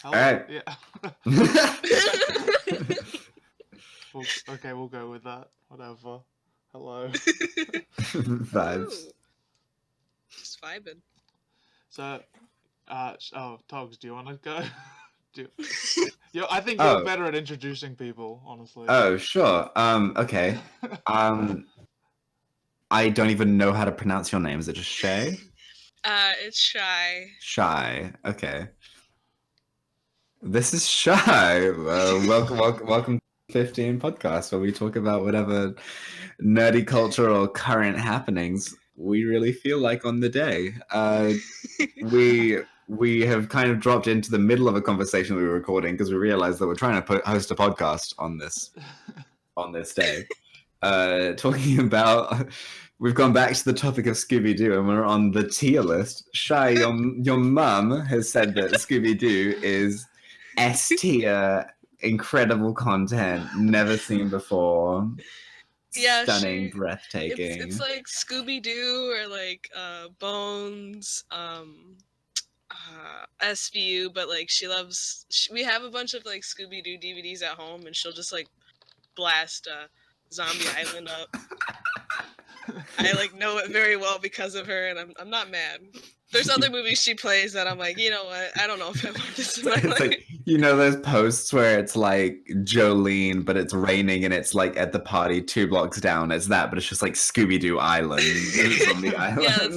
Hello. Alright. Yeah. Okay, we'll go with that. Whatever. Hello. Vibes. Just vibing. So, Togs, do you want to go? I think you're better at introducing people, honestly. Oh, sure. Okay. I don't even know how to pronounce your name. Is it just Shay? It's Shy. Shy. Okay. This is Shy. Welcome to 15 podcast, where we talk about whatever nerdy culture or current happenings we really feel like on the day. We have kind of dropped into the middle of a conversation we were recording because we realized that we're trying to host a podcast on this day. Talking about, we've gone back to the topic of Scooby-Doo and we're on the tier list. Shy, your mum has said that Scooby-Doo is S tier, incredible content, never seen before. Yeah, stunning, breathtaking. It's like Scooby-Doo or like Bones, SVU, but like we have a bunch of like Scooby-Doo DVDs at home, and she'll just like blast Zombie Island up. I like know it very well because of her, and I'm not mad. There's other movies she plays that I'm like, you know what? I don't know if I want this in my life. Like, you know those posts where it's like Jolene, but it's raining and it's like at the party 2 blocks down. It's that, but it's just like Scooby-Doo Island. Zombie Island. Yeah,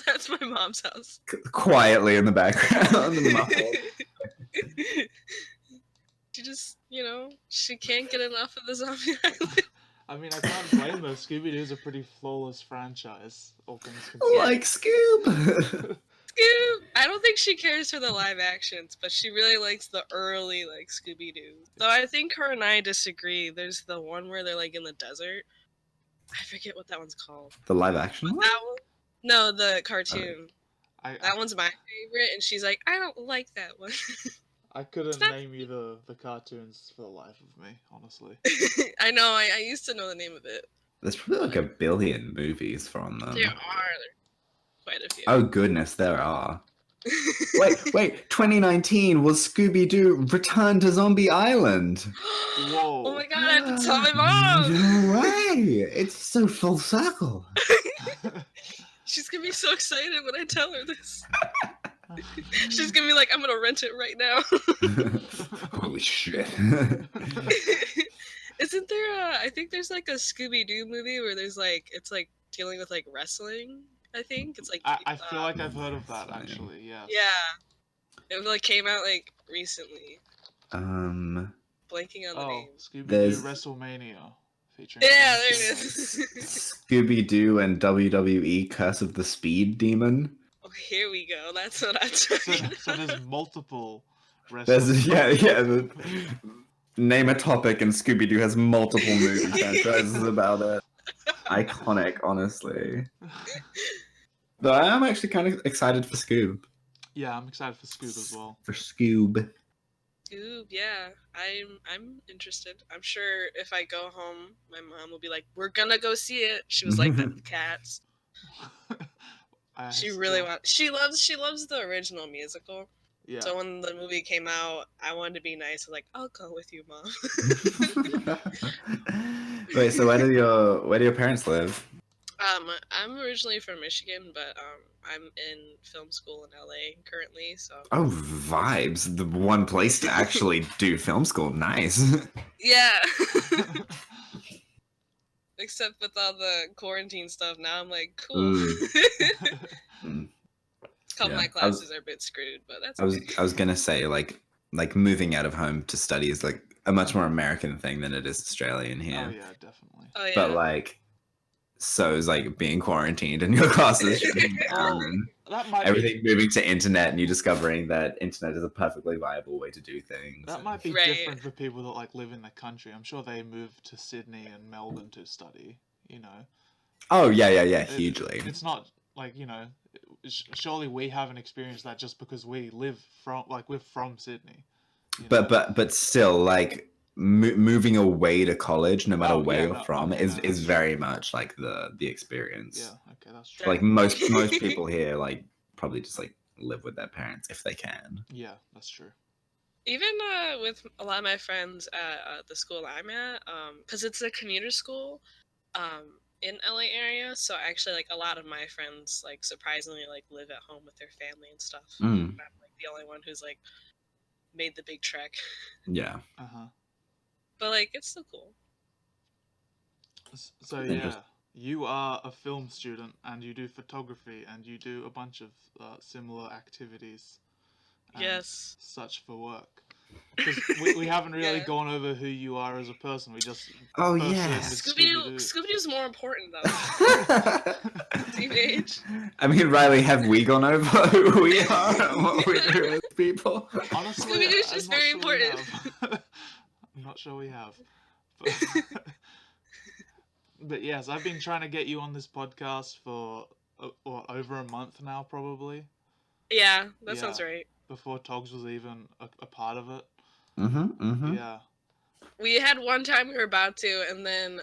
that's my mom's house. Quietly in the background. She just, she can't get enough of the Zombie Island. I mean, I can't blame her. Scooby-Doo is a pretty flawless franchise, all things considered. Like Scoob! Scoob! I don't think she cares for the live actions, but she really likes the early, like, Scooby-Doo. Though I think her and I disagree. There's the one where they're, like, in the desert. I forget what that one's called. The live action one? That one? No, the cartoon. That one's my favorite, and she's like, I don't like that one. I couldn't name you the cartoons for the life of me, honestly. I know, I used to know the name of it. There's probably like 1 billion movies from them. There are quite a few. Oh goodness, there are. Wait, 2019 was Scooby-Doo Return to Zombie Island. Whoa. Oh my god, I have to tell my mom! No way! It's so full circle. She's gonna be so excited when I tell her this. She's gonna be like, I'm gonna rent it right now. Holy shit. Isn't there I think there's like a Scooby-Doo movie where there's like, it's like dealing with like wrestling, I think. It's like I feel like I've heard of that actually, yeah. Yeah. It like came out like recently. Blanking on the name. Scooby-Doo WrestleMania. Featuring yeah, there it is. Scooby-Doo and WWE Curse of the Speed Demon. Oh, here we go. That's what I'm talking about. So there's multiple wrestlers. Name a topic and Scooby-Doo has multiple movie franchises about it. Iconic, honestly. But I am actually kind of excited for Scoob. Yeah, I'm excited for Scoob as well. For Scoob. Scoob, yeah. I'm interested. I'm sure if I go home, my mom will be like, we're gonna go see it. She was like that with cats. She loves the original musical. Yeah. So when the movie came out, I wanted to be nice. I was like, I'll go with you, Mom. Wait, so where do your parents live? I'm originally from Michigan, but I'm in film school in LA currently. So. Oh, vibes! The one place to actually do film school. Nice. Yeah. Except with all the quarantine stuff, now I'm like, cool. A couple of my classes are a bit screwed, but that's okay. I was gonna say like moving out of home to study is like a much more American thing than it is Australian here. Oh yeah, definitely. Oh yeah. But like, so is like being quarantined in your classes, everything moving to internet, and you discovering that internet is a perfectly viable way to do things. That might be different for people that like live in the country. I'm sure they move to Sydney and Melbourne to study. Oh yeah, hugely. It's not like surely we haven't experienced that just because we're from Sydney. But still, like moving away to college, no matter where you're from, is very much like the experience. Yeah, okay, that's true. Like most people here, like probably just like live with their parents if they can. Yeah, that's true. Even with a lot of my friends at the school I'm at, because it's a commuter school, in LA area, so actually like a lot of my friends like surprisingly like live at home with their family and stuff. Mm. I'm like the only one who's like made the big trek, Yeah. but like it's still cool. So yeah, you are a film student and you do photography and you do a bunch of similar activities. And Yes. such for work. Because we haven't really gone over who you are as a person. We just Scooby-Doo's more important though. Teenage. I mean, Riley, have we gone over who we are and what we do as people? Honestly, Scooby-Doo's just very important. I'm not sure we have. But yes, I've been trying to get you on this podcast for over a month now, probably. Yeah, that sounds right. Before Togs was even a part of it. Yeah. We had one time we were about to, and then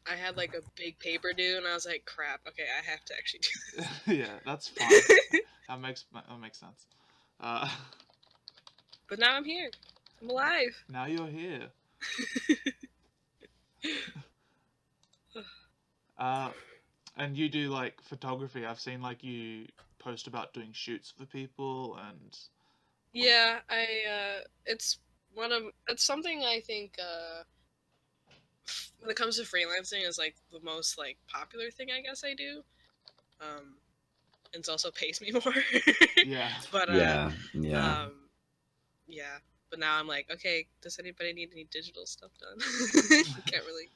I had like a big paper due, and I was like, "Crap! Okay, I have to actually do this." Yeah, that's fine. that makes sense. But now I'm here. I'm alive. Now you're here. And you do like photography. I've seen like you post about doing shoots for people and. Yeah, it's something I think when it comes to freelancing is like the most like popular thing I guess I do. It also pays me more. Yeah. But yeah. But now I'm like, okay, does anybody need any digital stuff done? Can't really.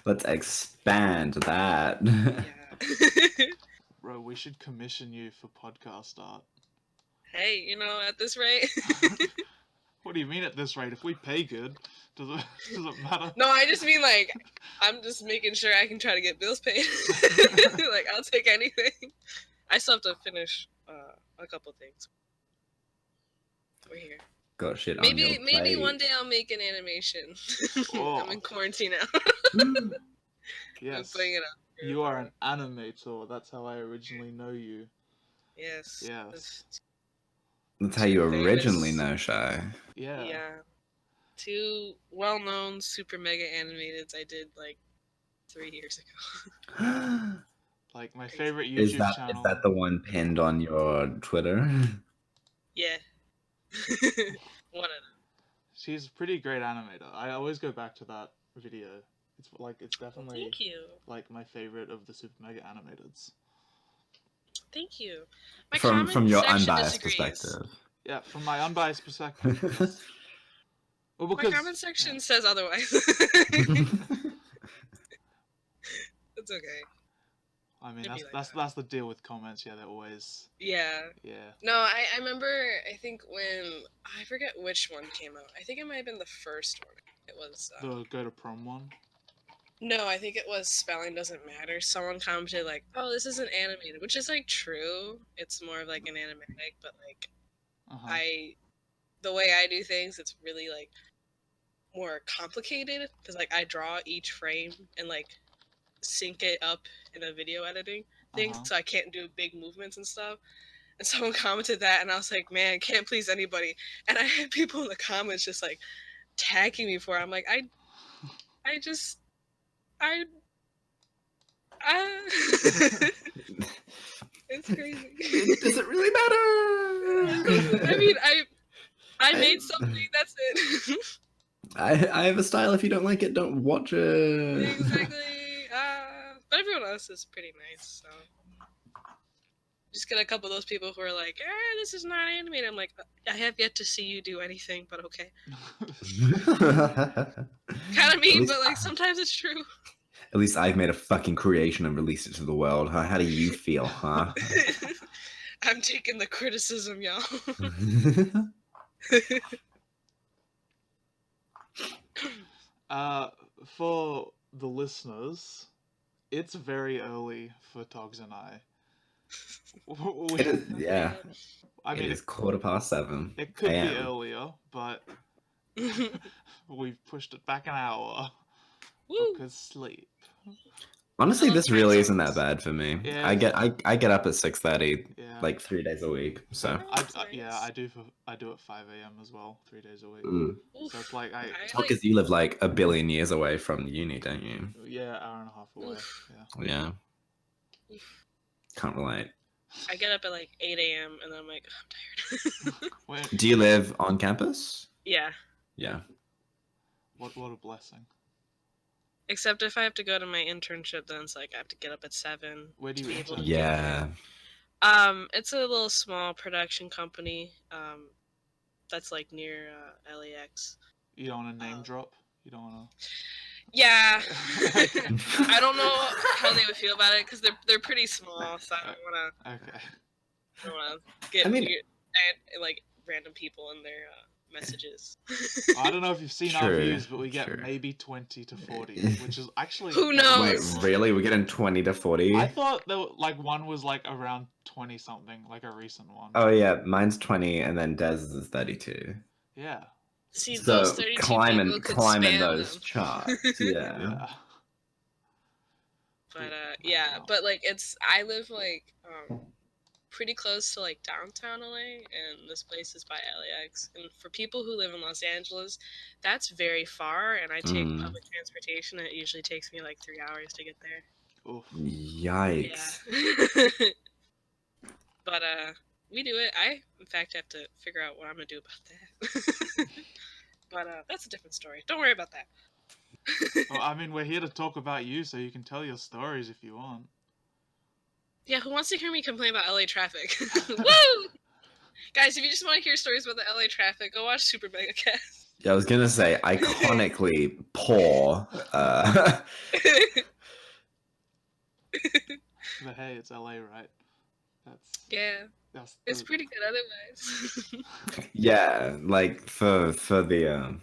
Let's expand that. Yeah. Bro, we should commission you for podcast art. Hey, at this rate. What do you mean at this rate? If we pay good, does it matter? No, I just mean like I'm just making sure I can try to get bills paid. Like I'll take anything. I still have to finish a couple things. We're here. Got shit on Maybe your plate. one day I'll make an animation. Oh. I'm in quarantine now. Yes. I'm putting it up. You are an animator. That's how I originally know you. Yes. Yes. That's how you originally know Shy. Yeah. Yeah. 2 well-known super mega animateds I did like 3 years ago. Like my favorite YouTube channel. Is that the one pinned on your Twitter? Yeah. One of them. She's a pretty great animator. I always go back to that video. It's definitely Thank you. Like my favorite of the super mega animateds. Thank you. From your unbiased disagrees. perspective. Yeah, from my unbiased perspective. Well, because my comment section says otherwise. It's okay. I mean, that's the deal with comments. Yeah, they're always. Yeah. Yeah. No, I remember. I think when I forget which one came out. I think it might have been the first one. It was the go to prom one. No, I think it was Spelling Doesn't Matter. Someone commented like, "Oh, this isn't animated," which is like true. It's more of like an animatic, but like the way I do things, it's really like more complicated because like I draw each frame and like sync it up in a video editing thing, so I can't do big movements and stuff. And someone commented that, and I was like, "Man, can't please anybody." And I had people in the comments just like tagging me for it. I'm like, it's crazy. Does it really matter? I mean, I made something. That's it. I have a style. If you don't like it, don't watch it. Exactly. But everyone else is pretty nice. So just get a couple of those people who are like, "This is not animated." I'm like, I have yet to see you do anything, but okay. Kind of mean, but like sometimes it's true. At least I've made a fucking creation and released it to the world. How do you feel, huh? I'm taking the criticism, y'all. For the listeners, it's very early for Togs and I. Yeah. I mean, it's 7:15. It could be earlier, but we've pushed it back an hour. Woo. Because sleep. Honestly, love this really isn't pretzels. that bad for me. Yeah. I get up at 6:30 Yeah. like 3 days a week. So That's Yeah, nice. I do at 5 a.m. as well, 3 days a week. Oof. So it's like I because you live like a billion years away from uni, don't you? yeah, hour and a half away. Oof. Yeah. Yeah, Oof. can't relate. I get up at like 8 a.m. and then I'm like, I'm tired. Wait, Do you live on campus? Yeah. Yeah. what a blessing. Except if I have to go to my internship, then it's like I have to get up at 7 Where do to you be able to intern? get Yeah. there. It's a little small production company. That's like near LAX. You don't want to name drop? You don't want Yeah. to? Okay. I don't know how they would feel about it because they're pretty small, so I Okay. don't wanna get I mean- weird and like random people in their messages. I don't know if you've seen our True, views, but we get true. maybe 20 to 40, which is actually Who Wait, knows? really? We're getting 20 to 40? I thought that like one was like around 20 something, like a recent one. Oh yeah, mine's 20 and then Dez's is 32. Yeah. See, So those 32 people could climbing spam those them. charts. Yeah. Yeah. But yeah, but like I live like pretty close to like downtown LA, and this place is by LAX. And for people who live in Los Angeles, that's very far, and I take public transportation. And it usually takes me like 3 hours to get there. Oof. Yikes. Yeah. But we do it. I in fact have to figure out what I'm gonna do about that. But that's a different story. Don't worry about that. Well, I mean, we're here to talk about you, so you can tell your stories if you want. Yeah, who wants to hear me complain about LA traffic? Woo! Guys, if you just want to hear stories about the LA traffic, go watch Super Mega Cast. Yeah, I was gonna say iconically poor. But hey, it's LA, right? Yeah, That's it's pretty good otherwise. Yeah, like for the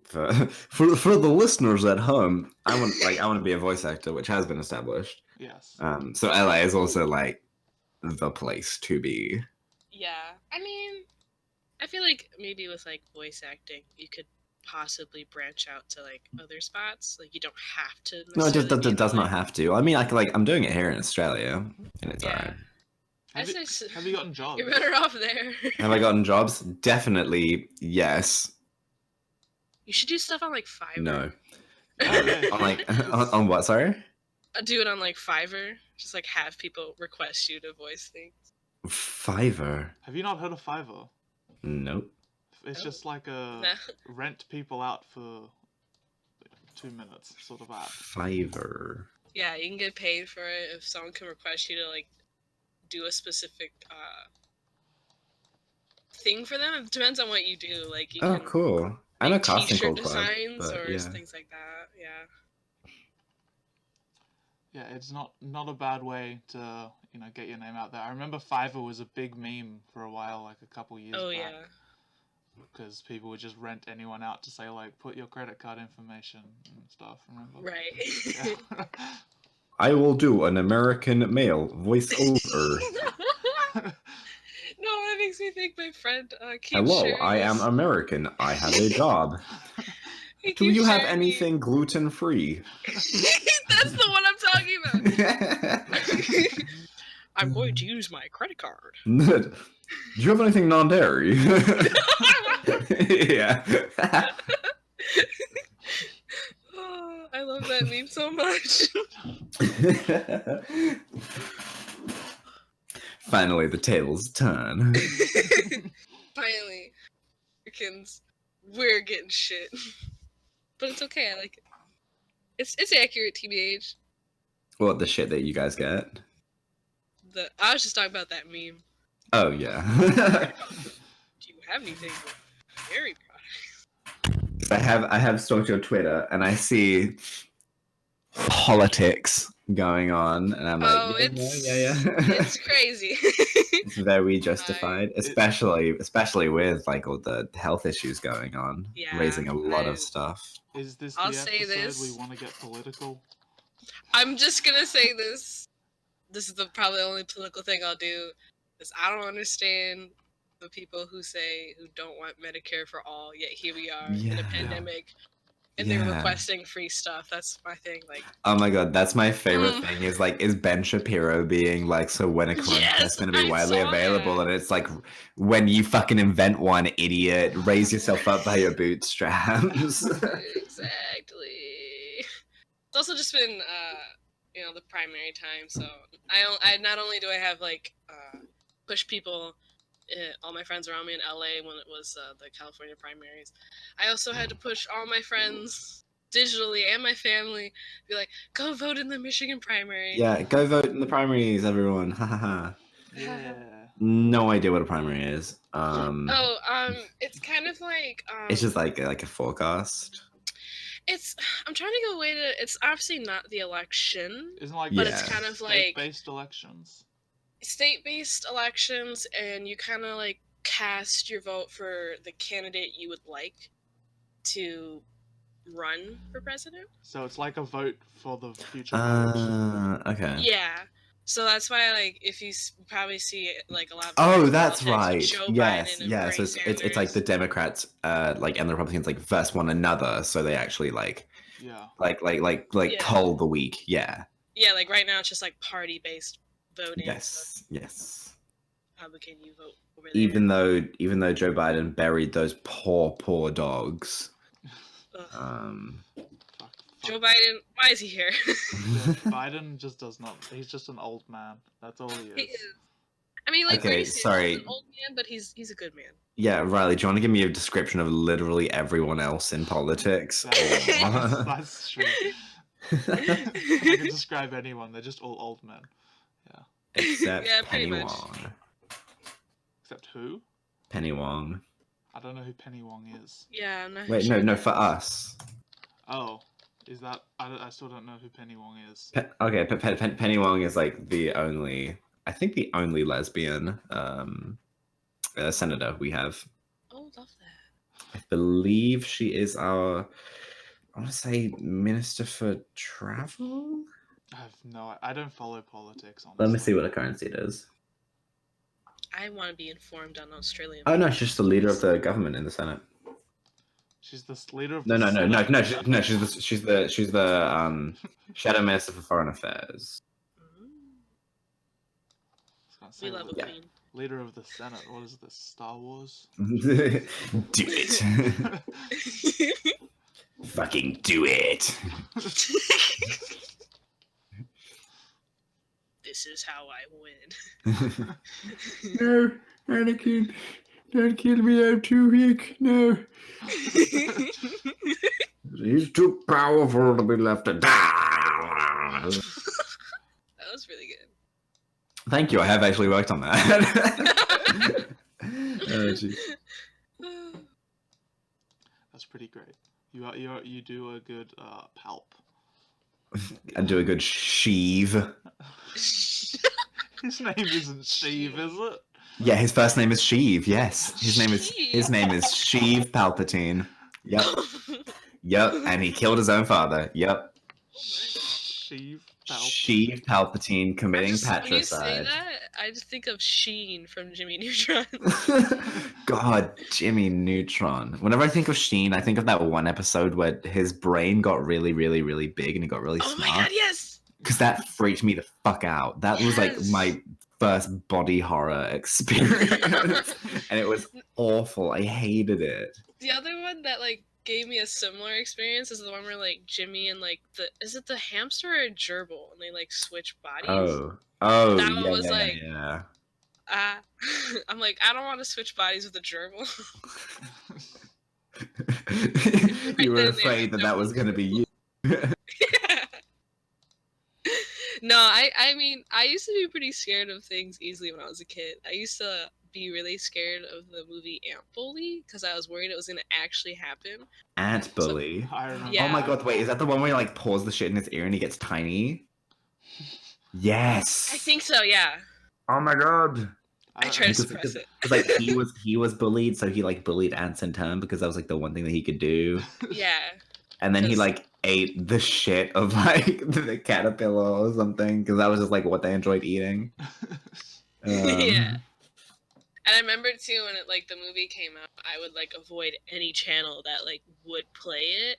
for the listeners at home, I want to be a voice actor, which has been established. Yes. So LA is also like the place to be. Yeah, I mean, I feel like maybe with like voice acting, you could possibly branch out to like other spots. Like you don't have to. No, it just necessarily be does in, not have to. I mean, I'm doing it here in Australia, and it's Yeah. alright. Have you gotten jobs? You're better off there. Have I gotten jobs? Definitely yes. You should do stuff on like Fiverr. No. Okay. On like on what? Sorry. Do it on like Fiverr. Just like have people request you to voice things. Fiverr. Have you not heard of Fiverr? Nope. It's just like a Nah. rent people out for 2 minutes sort of app. Fiverr. Yeah, you can get paid for it if someone can request you to like do a specific thing for them. It depends on what you do. Like you Oh, can cool. I know make casting t-shirt call club, designs but or yeah. things like that. Yeah. Yeah, it's not a bad way to get your name out there. I remember Fiverr was a big meme for a while, like a couple years Oh back. yeah. Because people would just rent anyone out to say like, put your credit card information and stuff. Remember? Right. Yeah. I will do an American male voiceover. No, that makes me think my friend keeps Hello, sharing I am this. American. I have a job. He Do keeps you have sharing me- anything gluten free? That's the one I'm talking about. I'm going to use my credit card. Do you have anything non-dairy? Yeah. Oh, I love that meme so much. Finally, the tables turn. Finally, Americans, we're getting shit, but it's okay. I like it. It's accurate, TBH. What, the shit that you guys get? I was just talking about that meme. Oh, yeah. Do you have anything with dairy products? I have stalked your Twitter and I see politics going on, and I'm Oh, like, yeah. It's crazy. It's very justified, especially with like all the health issues going on, Yeah, raising a lot of stuff. Is this I'll the say episode this. we want to get political? I'm just gonna say this. This is probably the only political thing I'll do. Is I don't understand the people who don't want Medicare for all, yet here we are in Yeah. a pandemic and they're Yeah. requesting free stuff. That's my thing. Like, Oh my god, that's my favorite Mm. thing is Ben Shapiro being like, so when a clone Yes, test's gonna be I widely saw available, that. and it's like, when you fucking invent one, idiot, raise yourself up by your bootstraps. Exactly. It's also just been, the primary time. So I not only do I have like push people, all my friends around me in LA when it was the California primaries. I also had to push all my friends digitally and my family, be like, go vote in the Michigan primary. Yeah, go vote in the primaries, everyone. Ha ha ha. Yeah. No idea what a primary is. It's kind of like It's just like a forecast. I'm trying to go away to. It's obviously not the election, Isn't like but Yeah. it's kind of like state-based elections. state-based elections, and you kind of like cast your vote for the candidate you would like to run for president. So it's like a vote for the future voters. Okay. Yeah. So that's why, like, if you probably see like a lot of Oh, American that's politics, right. Joe Yes, Biden and yeah. Bernie So it's like the Sanders. Democrats, like, and the Republicans, like, verse one another. So they actually Yeah. Yeah. poll the week. Yeah. Yeah, like right now it's just like party-based voting. So Yes. Republican, you vote over there. Even though Joe Biden buried those poor dogs. Ugh. Joe Biden, why is he here? Yeah, Biden just does not. He's just an old man. That's all he is. He is. I mean, like, Okay, Bernie Sanders sorry. is an old man, but he's a good man. Yeah, Riley, do you want to give me a description of literally everyone else in politics? That's true. I can describe anyone. They're just all old men. Except Yeah, pretty Penny much. Wong. Except who? Penny Wong. I don't know who Penny Wong is. Yeah, I'm not Wait, sure. no, for us. Oh, is that? I still don't know who Penny Wong is. Penny Wong is like I think the only lesbian senator we have. Oh, love that. I believe she is I want to say Minister for Travel? I have no. I don't follow politics. Honestly. Let me see what her current seat is. I want to be informed on Australian. Oh no, she's just the leader of the government in the Senate. She's the leader of. No, the Senate? she's the Shadow Minister for Foreign Affairs. We love a Yeah. queen. Leader of the Senate. What is this? Star Wars? Do it. Fucking do it. This is how I win. No, Anakin, don't kill me, I'm too weak. No. He's too powerful to be left to die. That was really good. Thank you, I have actually worked on that. Oh, geez. That's pretty great. You do a good palp. I do a good sheave. His name isn't Sheev, is it? Yeah, his first name is Sheev. Yes, his name is Sheev Palpatine. Yep, yep, and he killed his own father. Yep. Sheev palp. Sheev Palpatine committing When you say patricide. that, I just think of Sheen from Jimmy Neutron. God, Jimmy Neutron. Whenever I think of Sheen, I think of that one episode where his brain got really, really, really big and he got really Oh smart. my god, yes! Because that freaked me the fuck out. That was like Yes. my first body horror experience. And it was awful. I hated it. The other one that like gave me a similar experience is the one where like Jimmy and like is it the hamster or a gerbil and they like switch bodies? Oh, That one yeah, was yeah, like- yeah. I'm like, I don't want to switch bodies with a gerbil. You were then, afraid that was going to be you. No, I mean, I used to be pretty scared of things easily when I was a kid. I used to be really scared of the movie Ant Bully because I was worried it was going to actually happen. Ant bully. I remember. Yeah. Oh my god, wait, is that the one where he like pours the shit in his ear and he gets tiny? Yes. I think so, yeah. Oh my god. I try to Because- suppress it. Because like he was bullied, so he like bullied ants in turn because that was like the one thing that he could do. Yeah. And then he 'Cause- like ate the shit of like the caterpillar or something because that was just like what they enjoyed eating. Yeah. And I remember too when it like the movie came out, I would like avoid any channel that like would play it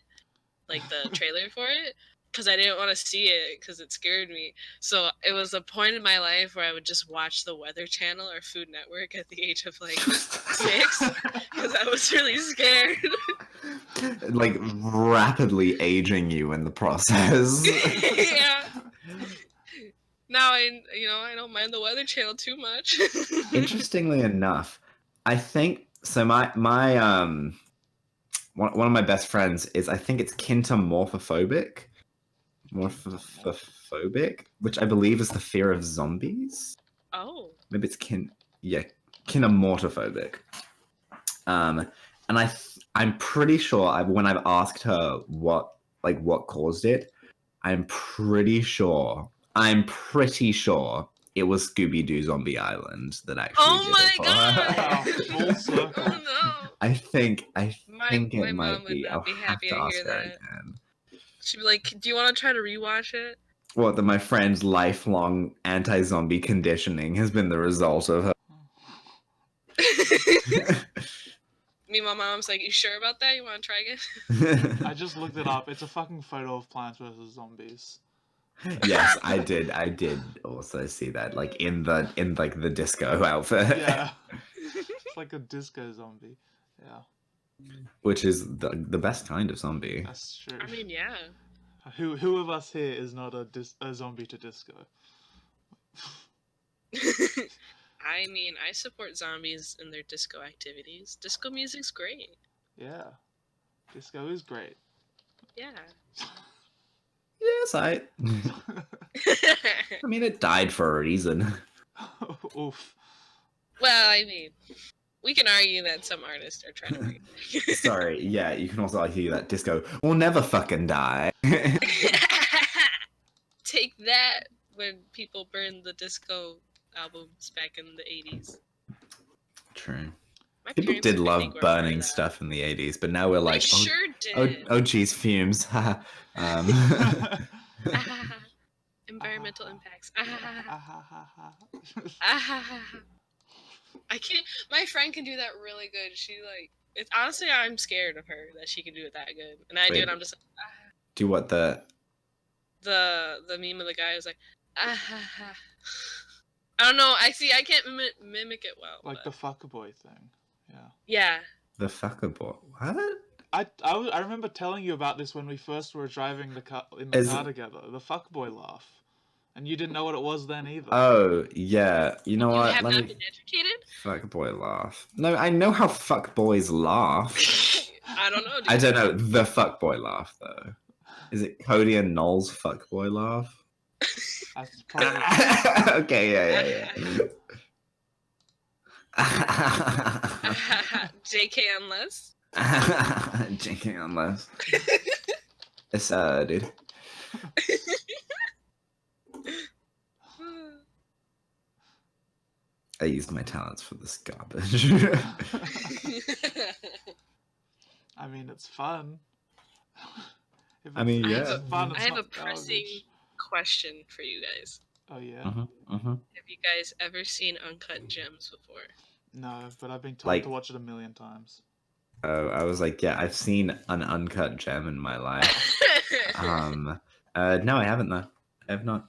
like the trailer for it, because I didn't want to see it because it scared me. So it was a point in my life where I would just watch the Weather Channel or Food Network at the age of like 6 because I was really scared. Like rapidly aging you in the process. Yeah. Now I don't mind the Weather Channel too much. Interestingly enough, I think so. My one of my best friends is, I think it's kintomorphophobic, which I believe is the fear of zombies. Oh. Maybe it's kinemorphophobic. And I'm pretty sure when I've asked her what caused it, I'm pretty sure it was Scooby-Doo Zombie Island that actually Oh did it for my her. god! Full circle. Oh no! I think My it mom might would be. not I'll be have happy to to ask hear her that. again. She'd be like, "Do you want to try to rewatch it?" What, that my friend's lifelong anti-zombie conditioning has been the result of her. Me and my mom's like, "You sure about that? You want to try again?" I just looked it up. It's a fucking photo of Plants vs Zombies. Yes, I did also see that, like in the disco outfit. Yeah. It's like a disco zombie. Yeah. Which is the best kind of zombie. That's true. I mean, yeah. Who of us here is not a zombie to disco? I mean, I support zombies in their disco activities. Disco music's great. Yeah. Disco is great. Yeah. Yes, I mean, it died for a reason. Oof. Well, I mean, we can argue that some artists are trying to bring it back. Sorry, yeah, you can also argue that disco will never fucking die. Take that when people burned the disco albums back in the 80s. True. My People parents, did I love think, were a part of burning that. stuff in the 80s, but now we're like, They sure did. oh geez, fumes. Environmental impacts. I can't. My friend can do that really good. She like. It's honestly, I'm scared of her that she can do it that good, and I do Wait. it. I'm just like. Do what The meme of the guy who's like. I don't know. I can't mimic it well. Like but... the fuckboy thing. Yeah. Yeah. the fucker boy? What? I remember telling you about this when we first were driving the car together. The fuckboy laugh, and you didn't know what it was then either. Oh yeah, you know You what? have not been educated? Fuck boy laugh. No, I know how fuck boys laugh. I don't know. I don't know the fuck boy laugh though. Is it Cody and Noel's fuck boy laugh? That's probably. Okay, yeah. JK unless. JK unless. It's dude. I used my talents for this garbage. I mean, it's fun. I mean, I yeah. have Fun, I it's have a not pressing garbage. question for you guys. Oh yeah. Have you guys ever seen Uncut Gems before? No, but I've been told Like- to watch it a million times. Oh, I was like, yeah, I've seen an uncut gem in my life. No, I haven't though. I have not.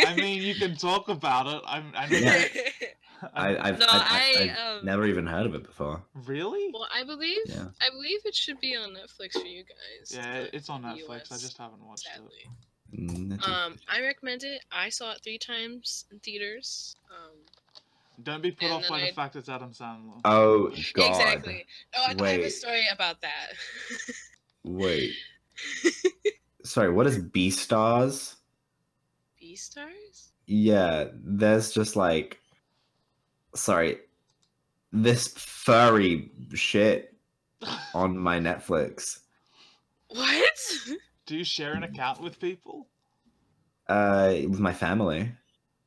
I mean, you can talk about it. Yeah. I've I've never even heard of it before. really? Well, I believe Yeah. it should be on Netflix for you guys. Yeah, but it's on in the Netflix. I US, just haven't watched sadly. I I recommend it. I saw it 3 times in theaters. it. Don't be put And off then by I- the fact it's Adam Sandler. Oh God! Exactly. Oh, I have a Wait. story about that. Wait. Sorry, what is B-Stars? Beastars? Yeah, there's just like, sorry, this furry shit on my Netflix. What? Do you share an account with people? With my family,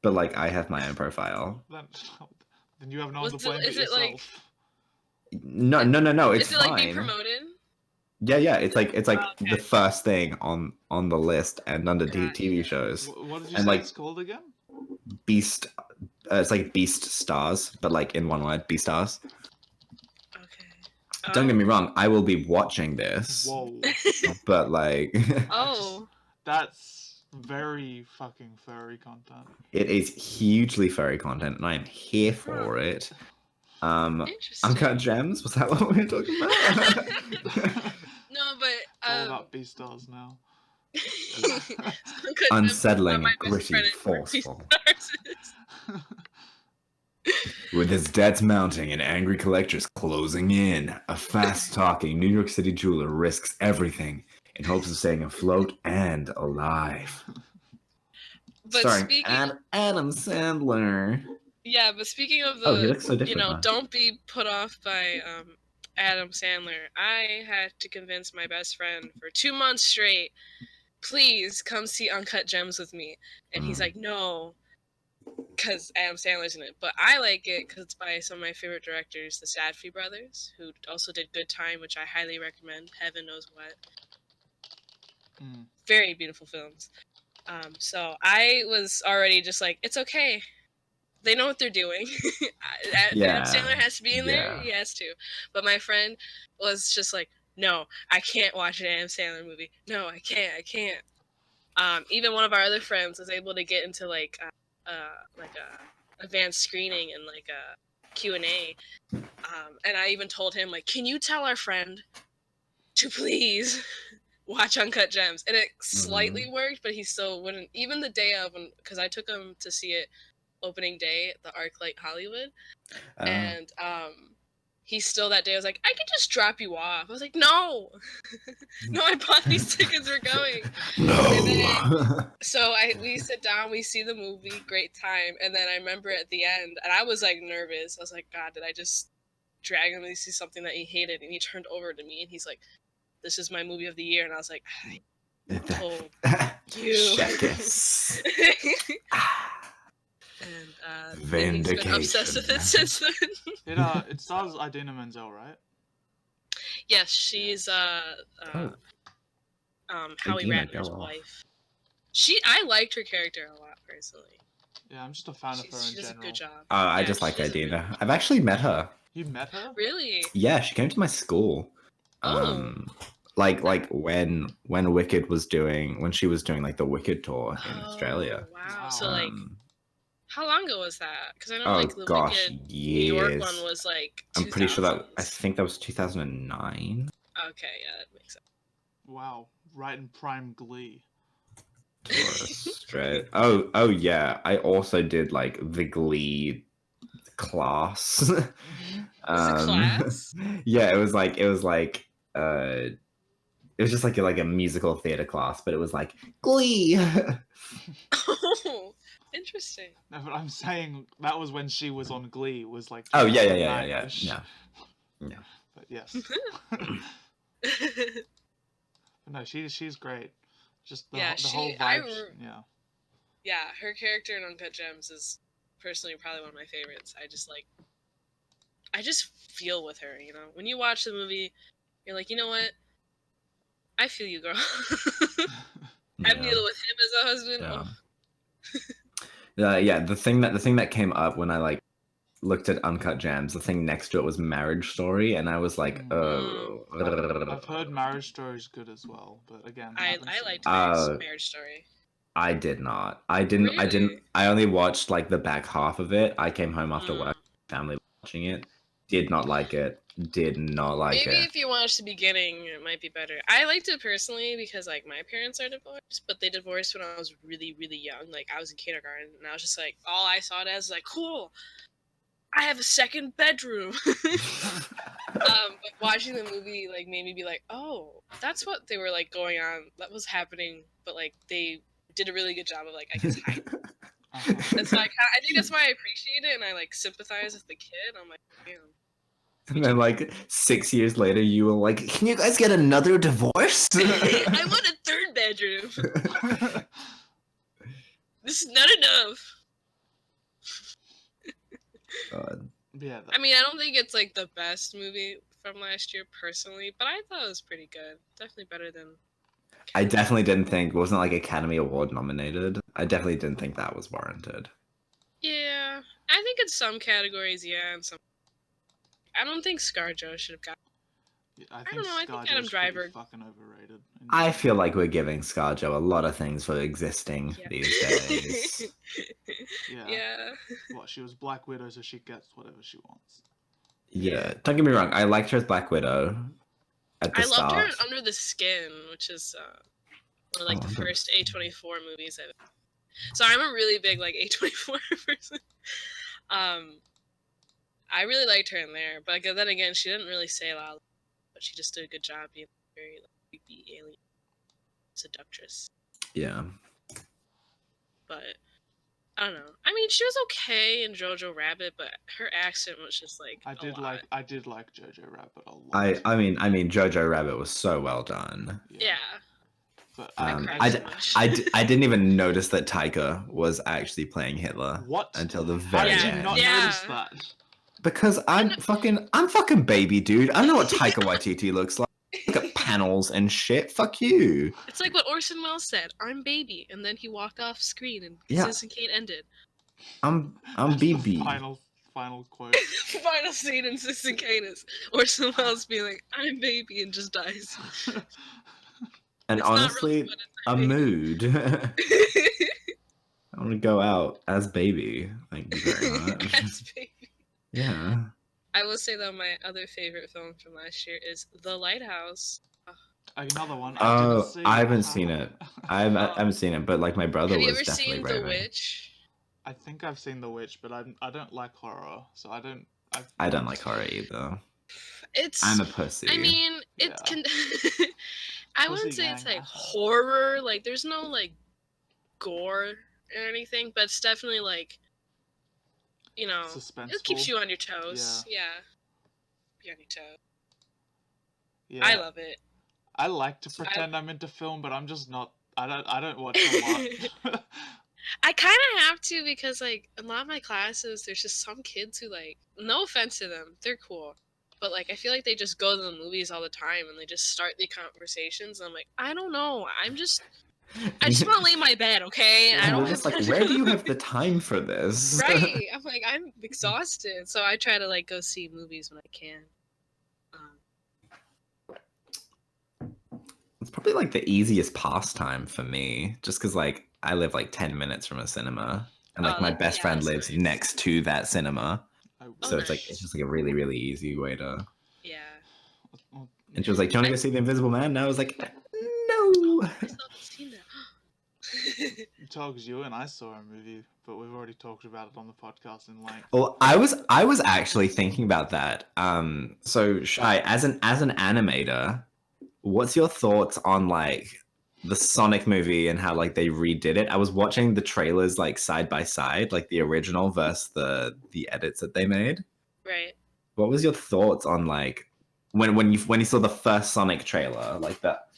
but like I have my own profile. Then you have no one to Was it- blame but is it, like- yourself. No, it's Is it like fine. being promoted? Yeah, it's like Okay. the first thing on the list and under TV shows. What did you And, say like- it's called again? Beast, it's like Beast Stars, but like in one word, Beast Stars. Okay. Don't get me wrong, I will be watching this, Whoa. but like, Oh. That's very fucking furry content. it is hugely furry content, and I am here for it. Interesting. Uncut Gems, was that what we were talking about? No, but It's all about Beastars now. Uncut Unsettling, Gems, my best gritty, friend in forceful. Beastars. With his debts mounting and angry collectors closing in, a fast-talking New York City jeweler risks everything in hopes of staying afloat and alive. But Starring speaking, Adam Sandler. but speaking of Oh, he looks so different. Huh? don't be put off by Adam Sandler. I had to convince my best friend for 2 months straight, please come see Uncut Gems with me, and he's like, no, because Adam Sandler's in it. But I like it because it's by some of my favorite directors, the Safdie brothers, who also did Good Time, which I highly recommend. Heaven knows what. Very beautiful films. So I was already just like, it's okay. They know what they're doing. Adam Sandler has to be in there. He has to. But my friend was just like, no, I can't watch an Adam Sandler movie. No, I can't. Even one of our other friends was able to get into like a advanced screening and like a Q&A. And I even told him, like, can you tell our friend to please watch Uncut Gems? And it slightly worked, but he still wouldn't. Even the day of, because I took him to see it opening day at the ArcLight Hollywood, and he still that day was like, I could just drop you off. I was like, no, no, I bought these tickets, we're going. No. So we sit down, we see the movie, great time, and then I remember at the end, and I was like nervous. I was like, God, did I just drag him to see something that he hated? And he turned over to me and he's like, this is my movie of the year. And I was like, I told you. Yes. And he's Vindication. been obsessed with it since then. It stars Idina Menzel, right? Yes, she's Howie Idina, Radner's go off. wife. I liked her character a lot personally. Yeah, I'm just a fan of her in general. She does a good job. I just like Idina. I've actually met her. You met her? Really? Yeah, she came to my school. Oh. Like when Wicked was when she was doing like the Wicked tour in Australia. Wow. So like, how long ago was that? Because I know Oh like the gosh, Wicked years. New York one was like 2000s. I'm pretty sure I think that was 2009. Okay, yeah, that makes sense. Wow, right in prime Glee. Straight. Oh yeah. I also did like the Glee class. Class? Yeah, it was just like a musical theater class, but it was like Glee. Oh, interesting. No, but I'm saying that was when she was on Glee. Was like. Oh yeah. But yes. But no, she's great. Just the whole vibe. Yeah, her character in Uncut Gems is personally probably one of my favorites. I just feel with her, you know? When you watch the movie, you're like, you know what? I feel you, girl. I'm dealing with him as a husband. Yeah. The thing that came up when I like looked at Uncut Gems, the thing next to it was Marriage Story, and I was like, oh. I've heard Marriage Story is good as well, but again, I liked Marriage Story. I did not. I didn't. I only watched like the back half of it. I came home after work, family watching it. Did not like it. Did not like it. Maybe if you watch the beginning, it might be better. I liked it personally because like my parents are divorced, but they divorced when I was really, really young. Like I was in kindergarten, and I was just like, all I saw it as like, cool, I have a second bedroom. But watching the movie like made me be like, oh, that's what they were like going on. That was happening, but like they did a really good job of like I guess hiding. And so I think that's why I appreciate it, and I like sympathize with the kid. I'm like, damn. And then like 6 years later, you were like, "Can you guys get another divorce?" I want a third bedroom. This is not enough. God. Yeah. I mean, I don't think it's like the best movie from last year personally, but I thought it was pretty good. Definitely better than. I definitely didn't think it wasn't like Academy Award nominated. I definitely didn't think that was warranted. Yeah, I think in some categories, yeah, and some. I don't think ScarJo should have got. Yeah, I I think don't know. I think Adam ScarJo's pretty Driver. fucking overrated. in I general. feel like we're giving ScarJo a lot of things for existing Yeah. these days. Yeah. Yeah. What, she was Black Widow, so she gets whatever she wants. Yeah, don't get me wrong. I liked her as Black Widow at the I loved her in start. Under the Skin, which is one of like Oh, the Under the first Skin. A24 movies I've. So I'm a really big like A24 person. I really liked her in there, but then again, she didn't really say a lot, but she just did a good job being very like creepy alien seductress. Yeah. But I don't know. I mean, she was okay in Jojo Rabbit, but her accent was just like I a lot. did like Jojo Rabbit a lot. I mean, Jojo Rabbit was so well done. Yeah. But I Um, cried I, so d- much. I didn't even notice that Taika was actually playing Hitler what? until the How very did you end. not Yeah. notice that? Because I'm fucking baby, dude. I know what Taika Waititi looks like. Look at panels and shit. Fuck you. It's like what Orson Welles said, "I'm baby," and then he walked off screen and Yeah. Citizen Kane ended. I'm That's the BB. final quote. Final scene in Citizen Kane is Orson Welles being like, "I'm baby," and just dies. And It's not honestly, really a fun, mood. it's I want to go out as baby. Thank you very much. That's baby. Yeah. I will say though, my other favorite film from last year is The Lighthouse. Another one. Oh, see. I haven't seen it. I Oh. haven't seen it, but like my brother Have you was ever definitely seen The raving. Witch? I think I've seen The Witch, but I don't like horror, so I don't. I don't like horror either. It's. I'm a pussy. I mean, it Yeah. can. I wouldn't Pussy say it's gang like asshole. horror. Like, there's no like gore or anything, but it's definitely like, you know, Suspenseful. it keeps you on your toes. Yeah. Be on your toes. Yeah. I love it. I like to So pretend I'm into film, but I'm just not. I don't watch a lot. I kind of have to because like a lot of my classes, there's just some kids who like, no offense to them, they're cool, but like I feel like they just go to the movies all the time and they just start the conversations. And I'm like, I don't know, I just want to lay in my bed, okay? Yeah. I And don't we're just have like, where do you have the time for this? right. I'm like, I'm exhausted, so I try to like go see movies when I can. It's probably like the easiest pastime for me, just because like I live like 10 minutes from a cinema, and like Oh, my that- best yeah, friend that's lives nice. next to that cinema, I Oh, so it's like nice. it's just like a really really easy way to. Yeah. Well, And she was like, "Do you want to go see The Invisible Man?" And I was like, "No." I still haven't seen that. Togs, you and I saw a movie, but we've already talked about it on the podcast in length. Well, I was actually thinking about that. So Shy, as an animator, what's your thoughts on like the Sonic movie and how like they redid it? I was watching the trailers like side by side, like the original versus the edits that they made. Right. What was your thoughts on like when you saw the first Sonic trailer, like that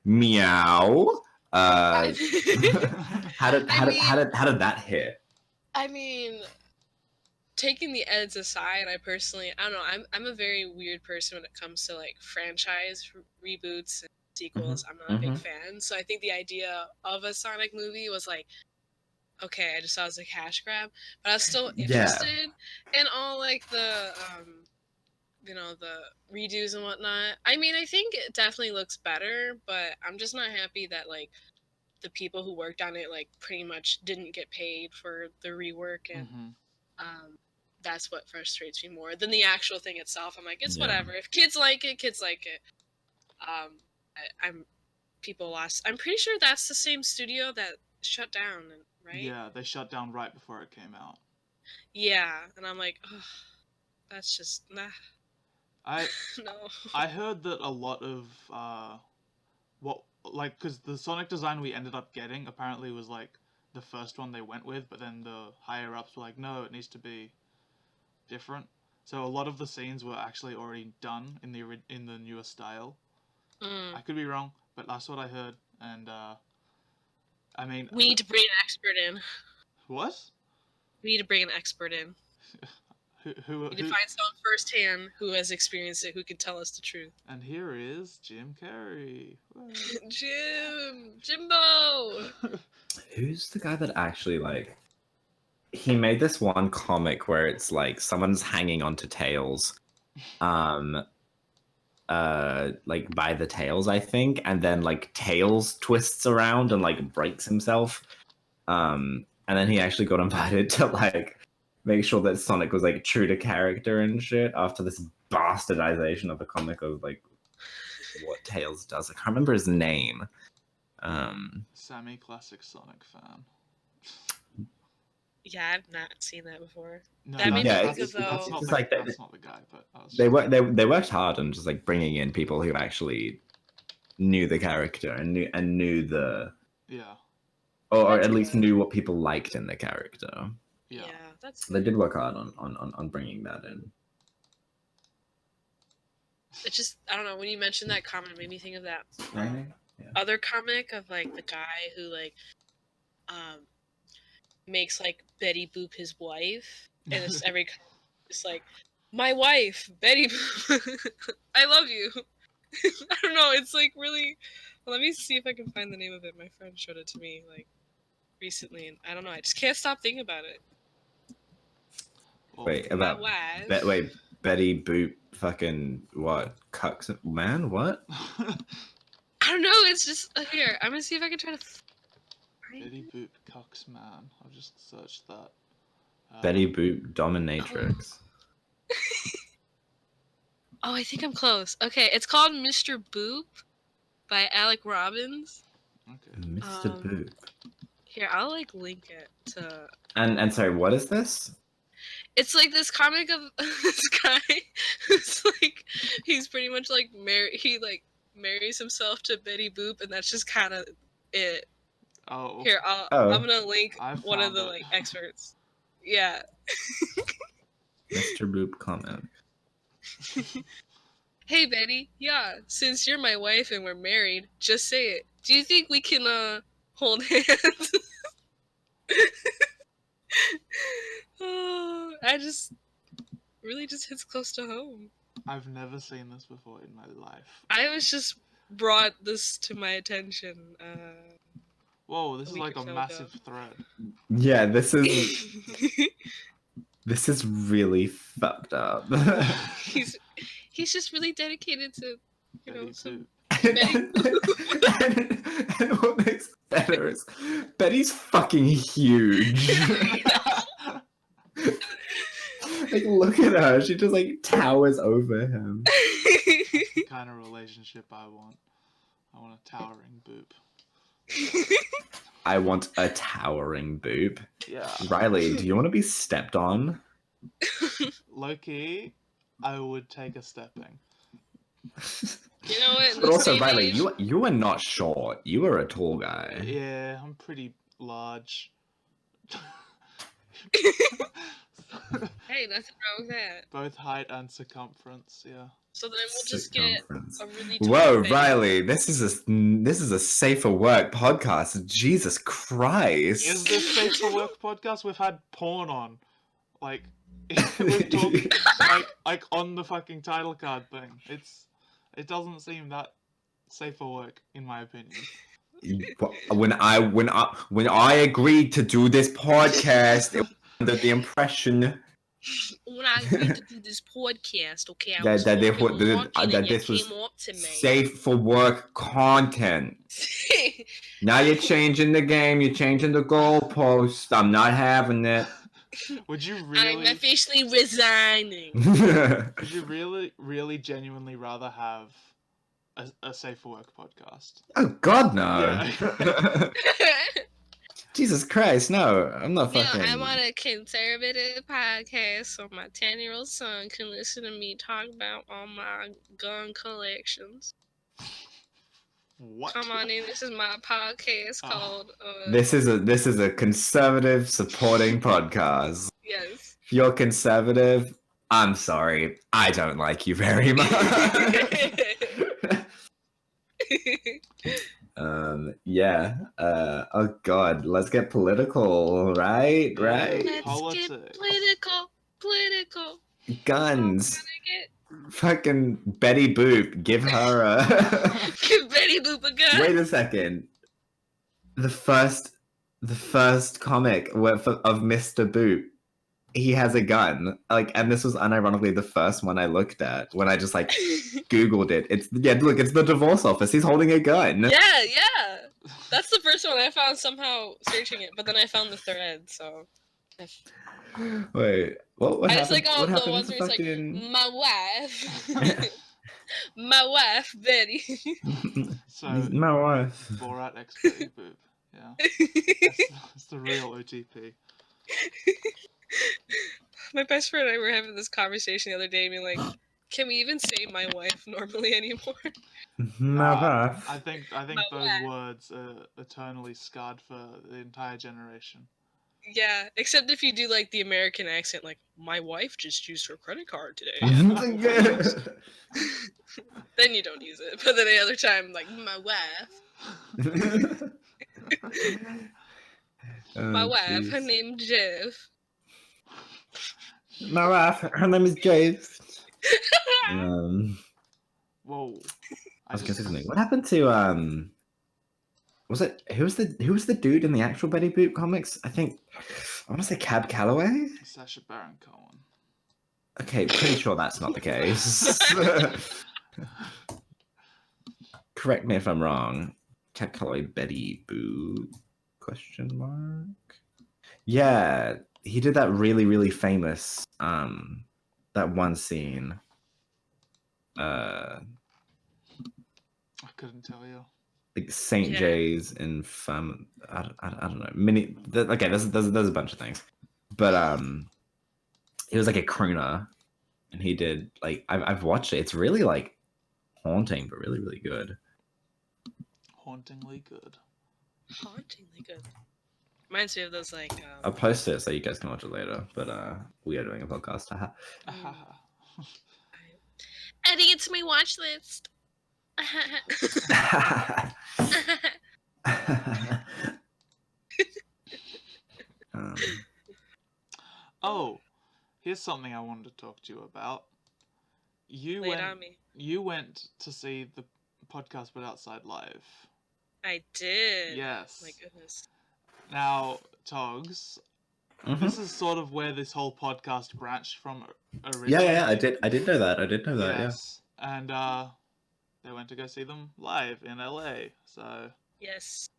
meow? How did that hit? I mean, taking the edits aside, I don't know. I'm a very weird person when it comes to like franchise reboots and sequels. I'm not a big fan, so I think the idea of a Sonic movie was like, okay, I just thought it was a cash grab, but I was still interested in all like the the redos and whatnot. I mean, I think it definitely looks better, but I'm just not happy that like the people who worked on it like pretty much didn't get paid for the rework, and that's what frustrates me more than the actual thing itself. I'm like, it's whatever. If kids like it, kids like it. I'm pretty sure that's the same studio that shut down, right? Yeah, they shut down right before it came out. Yeah, and I'm like, ugh, that's just nah. No. I heard that a lot of because the Sonic design we ended up getting apparently was like the first one they went with, but then the higher ups were like, no, it needs to be different. So a lot of the scenes were actually already done in the newer style. I could be wrong, but that's what I heard. And I mean, we need to bring an expert in. What? We need to bring an expert in. Who We need to find someone firsthand who has experienced it, who can tell us the truth. And here is Jim Carrey. Jimbo. Who's the guy that actually like? He made this one comic where it's like someone's hanging onto tails, like by the Tails, I think, and then like Tails twists around and like breaks himself. And then he actually got invited to like make sure that Sonic was like true to character and shit after this bastardization of the comic of like what Tails does. I can't remember his name. Sammy, classic Sonic fan. Yeah, I've not seen that before. No, That made me Yeah, think it's of though. just that's like not the guy, but I was they worked hard on just like bringing in people who actually knew the character and knew the yeah, or That's at least good. knew what people liked in the character. Yeah, yeah. that's They did work hard on bringing that in. it. Just I don't know. When you mentioned that comment, it made me think of that Yeah. other comic of like the guy who like makes like Betty Boop his wife, and it's it's like my wife Betty Boop. I love you. I don't know. It's like really. Let me see if I can find the name of it. My friend showed it to me like recently, and I don't know. I just can't stop thinking about it. Well, Wait, My about wife. Betty Boop fucking what? Cucks man, what? I don't know. It's just here. I'm gonna see if I can try to. Betty Boop Cucks Man. I'll just search that. Betty Boop Dominatrix. Oh, I think I'm close. Okay, it's called Mr. Boop by Alec Robbins. Okay. Mr. Boop. Here, I'll like link it to. And sorry, what is this? It's like this comic of this guy who's like he's pretty much like he like marries himself to Betty Boop, and that's just kind of it. Oh. Here, Oh. I'm gonna link I one of found the it. like experts. Yeah. Mr. Boop comment. Hey Betty, yeah, since you're my wife and we're married, just say it. Do you think we can hold hands? Oh, I just really just hits close to home. I've never seen this before in my life. I was just brought this to my attention. Whoa, this is week like or a so massive thread. Yeah, this is really fucked up. he's just really dedicated to Betty some Boop. and what makes it better is Betty's fucking huge. Like, look at her. She just like towers over him. The kind of relationship I want. I want a towering boop. I want a towering boob. Yeah. Riley, do you want to be stepped on? Low-key, I would take a stepping. You know what? in But this also, day and Riley, age- you are not short. You are a tall guy. Yeah, I'm pretty large. Hey, nothing wrong with that. Both height and circumference, yeah. So then we'll just get Circumference. a really tall Whoa, Betty. Riley, this is a safer work podcast. Jesus Christ. Is this Safe for Work podcast? We've had porn on. Like, we've talked, like on the fucking title card thing. It doesn't seem that safe for work, in my opinion. When I agreed to do this podcast, it was under the impression When I agreed to do this podcast, okay, I that, was that, that this was came up to me. safe for work content. Now you're changing the game. You're changing the goalpost. I'm not having it. Would you I'm really? officially resigning. Would you really, genuinely rather have a safe for work podcast? Oh God, no! Yeah. Jesus Christ, no! I'm not No, fucking. I want a conservative podcast so my 10-year-old son can listen to me talk about all my gun collections. What? Come on in, this is my podcast Oh. called. This is a conservative supporting podcast. Yes. If you're conservative, I'm sorry, I don't like you very much. Yeah. Oh God, let's get political, right? Yeah. Right. Let's Politics. get political. Guns. Gonna Fucking Betty Boop. Give her a. Give Betty Boop a gun. Wait a second. The first comic of Mr. Boop, he has a gun. Like, and this was unironically the first one I looked at when I just like Googled it. It's look, it's the divorce office. He's holding a gun. Yeah. That's the first one I found somehow searching it, but then I found the thread, so. Wait, what I happened? just like all What the happened ones to where it's fucking... like, my wife. My wife, Betty. So my wife. Borat X Betty Boop. Yeah, that's the real OTP. My best friend and I were having this conversation the other day, being like, can we even say my wife normally anymore? My wife. I think My those wife. words are eternally scarred for the entire generation. Yeah, except if you do like the American accent, like, my wife just used her credit card today. Then you don't use it. But then the other time, like, my wife. My wife, her name Jeff. My wife, her name is Jade. Whoa. I was gonna say something. What happened to was it who was the dude in the actual Betty Boop comics? I want to say Cab Calloway? Sacha Baron Cohen. Okay, pretty sure that's not the case. Correct me if I'm wrong. Cab Calloway Betty Boop? Question mark. Yeah, he did that really, really famous that one scene. I couldn't tell you. Like St. J's in I don't know. Okay, there's a bunch of things. But he was like a crooner, and he did like I've watched it. It's really like haunting, but really, really good. Hauntingly good. Hauntingly good. Reminds me of those like I'll post it so you guys can watch it later. But we are doing a podcast. adding it to my watch list. Oh, here's something I wanted to talk to you about. You went to see the podcast but outside live. I did. Yes. My goodness. Now, Togs, this is sort of where this whole podcast branched from originally. Yeah, I did know that. Yes. Yeah. And they went to go see them live in LA. So yes.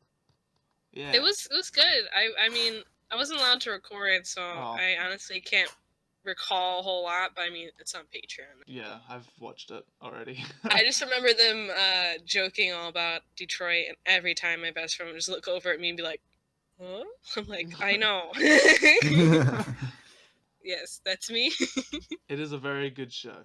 Yeah. It was good. I mean, I wasn't allowed to record, so I honestly can't recall a whole lot, but I mean, it's on Patreon. Yeah, I've watched it already. I just remember them joking all about Detroit, and every time my best friend would just look over at me and be like, huh? I'm like, I know. Yes, that's me. It is a very good show.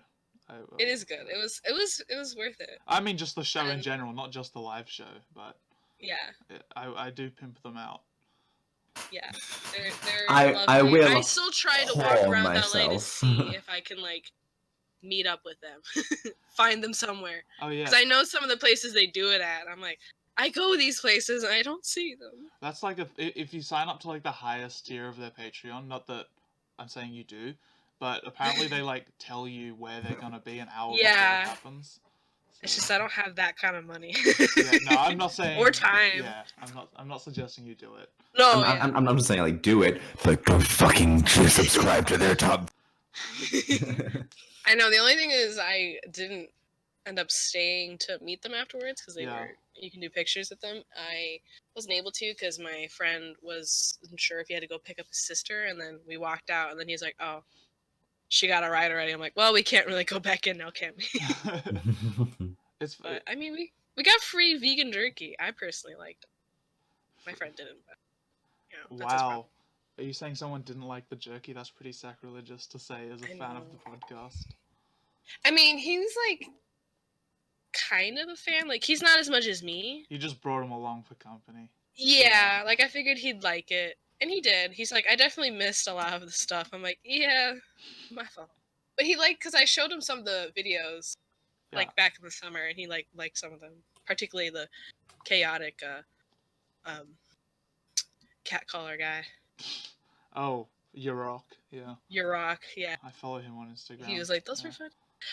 It is good. It was worth it. I mean, just the show in general, not just the live show, but yeah, I do pimp them out. Yeah, they're I lovely. will. I still try to walk around LA to see if I can like meet up with them, find them somewhere. Oh yeah. Because I know some of the places they do it at. I'm like, I go these places and I don't see them. That's like if you sign up to like the highest tier of their Patreon. Not that I'm saying you do, but apparently they like tell you where they're gonna be an hour before it happens. It's just I don't have that kind of money. Yeah, no, I'm not saying. Or time. Yeah, I'm not suggesting you do it. No, I'm just saying like do it, but don't fucking subscribe to their top. I know. The only thing is I didn't end up staying to meet them afterwards because you can do pictures with them. I wasn't able to because my friend wasn't sure if he had to go pick up his sister, and then we walked out, and then he's like, "Oh, she got a ride already." I'm like, "Well, we can't really go back in now, can we?" But I mean, we got free vegan jerky. I personally liked it. My friend didn't. But, you know, wow. Are you saying someone didn't like the jerky? That's pretty sacrilegious to say as a fan of the podcast. I mean, he's like kind of a fan. Like, he's not as much as me. You just brought him along for company. Yeah, like I figured he'd like it. And he did. He's like, I definitely missed a lot of the stuff. I'm like, yeah, my fault. But he liked, because I showed him some of the videos, like back in the summer, and he liked some of them, particularly the chaotic cat collar guy. Oh, Yurok, yeah. Yurok, yeah. I follow him on Instagram. He was like, those were fun.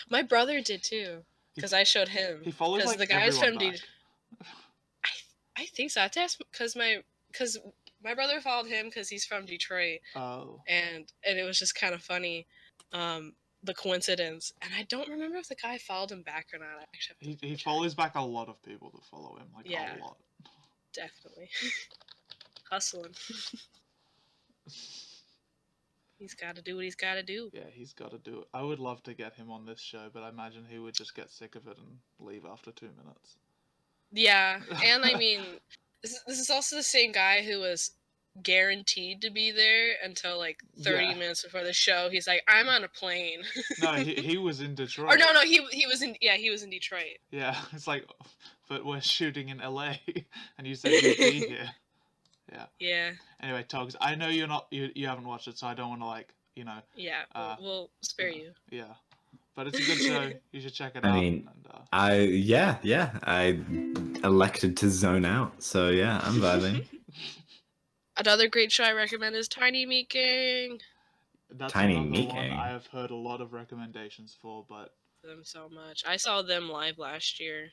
My brother did too, because I showed him. He follows like the guys from back. I think so. I have to ask because My brother followed him because he's from Detroit, Oh. and it was just kind of funny, the coincidence. And I don't remember if the guy followed him back or not. I actually have to He check. follows back a lot of people that follow him, like Yeah. a lot. Definitely. Hustling. He's got to do what he's got to do. Yeah, he's got to do it. I would love to get him on this show, but I imagine he would just get sick of it and leave after 2 minutes. Yeah, and I mean, this is also the same guy who was guaranteed to be there until like 30 Yeah. minutes before the show. He's like, I'm on a plane. No, he was in Detroit. Or no, he was in Detroit. Yeah, it's like, but we're shooting in LA, and you said you'd be here. Yeah. Yeah. Anyway, Togs, I know you haven't watched it, so I don't want to like, Yeah, we'll spare you. Yeah, but it's a good show. You should check it I out. mean, and, I elected to zone out, so yeah, I'm vibing. Another great show I recommend is Tiny Meat Gang. that's Tiny another Meat one Gang. I have heard a lot of recommendations for, but Them so much. I saw them live last year.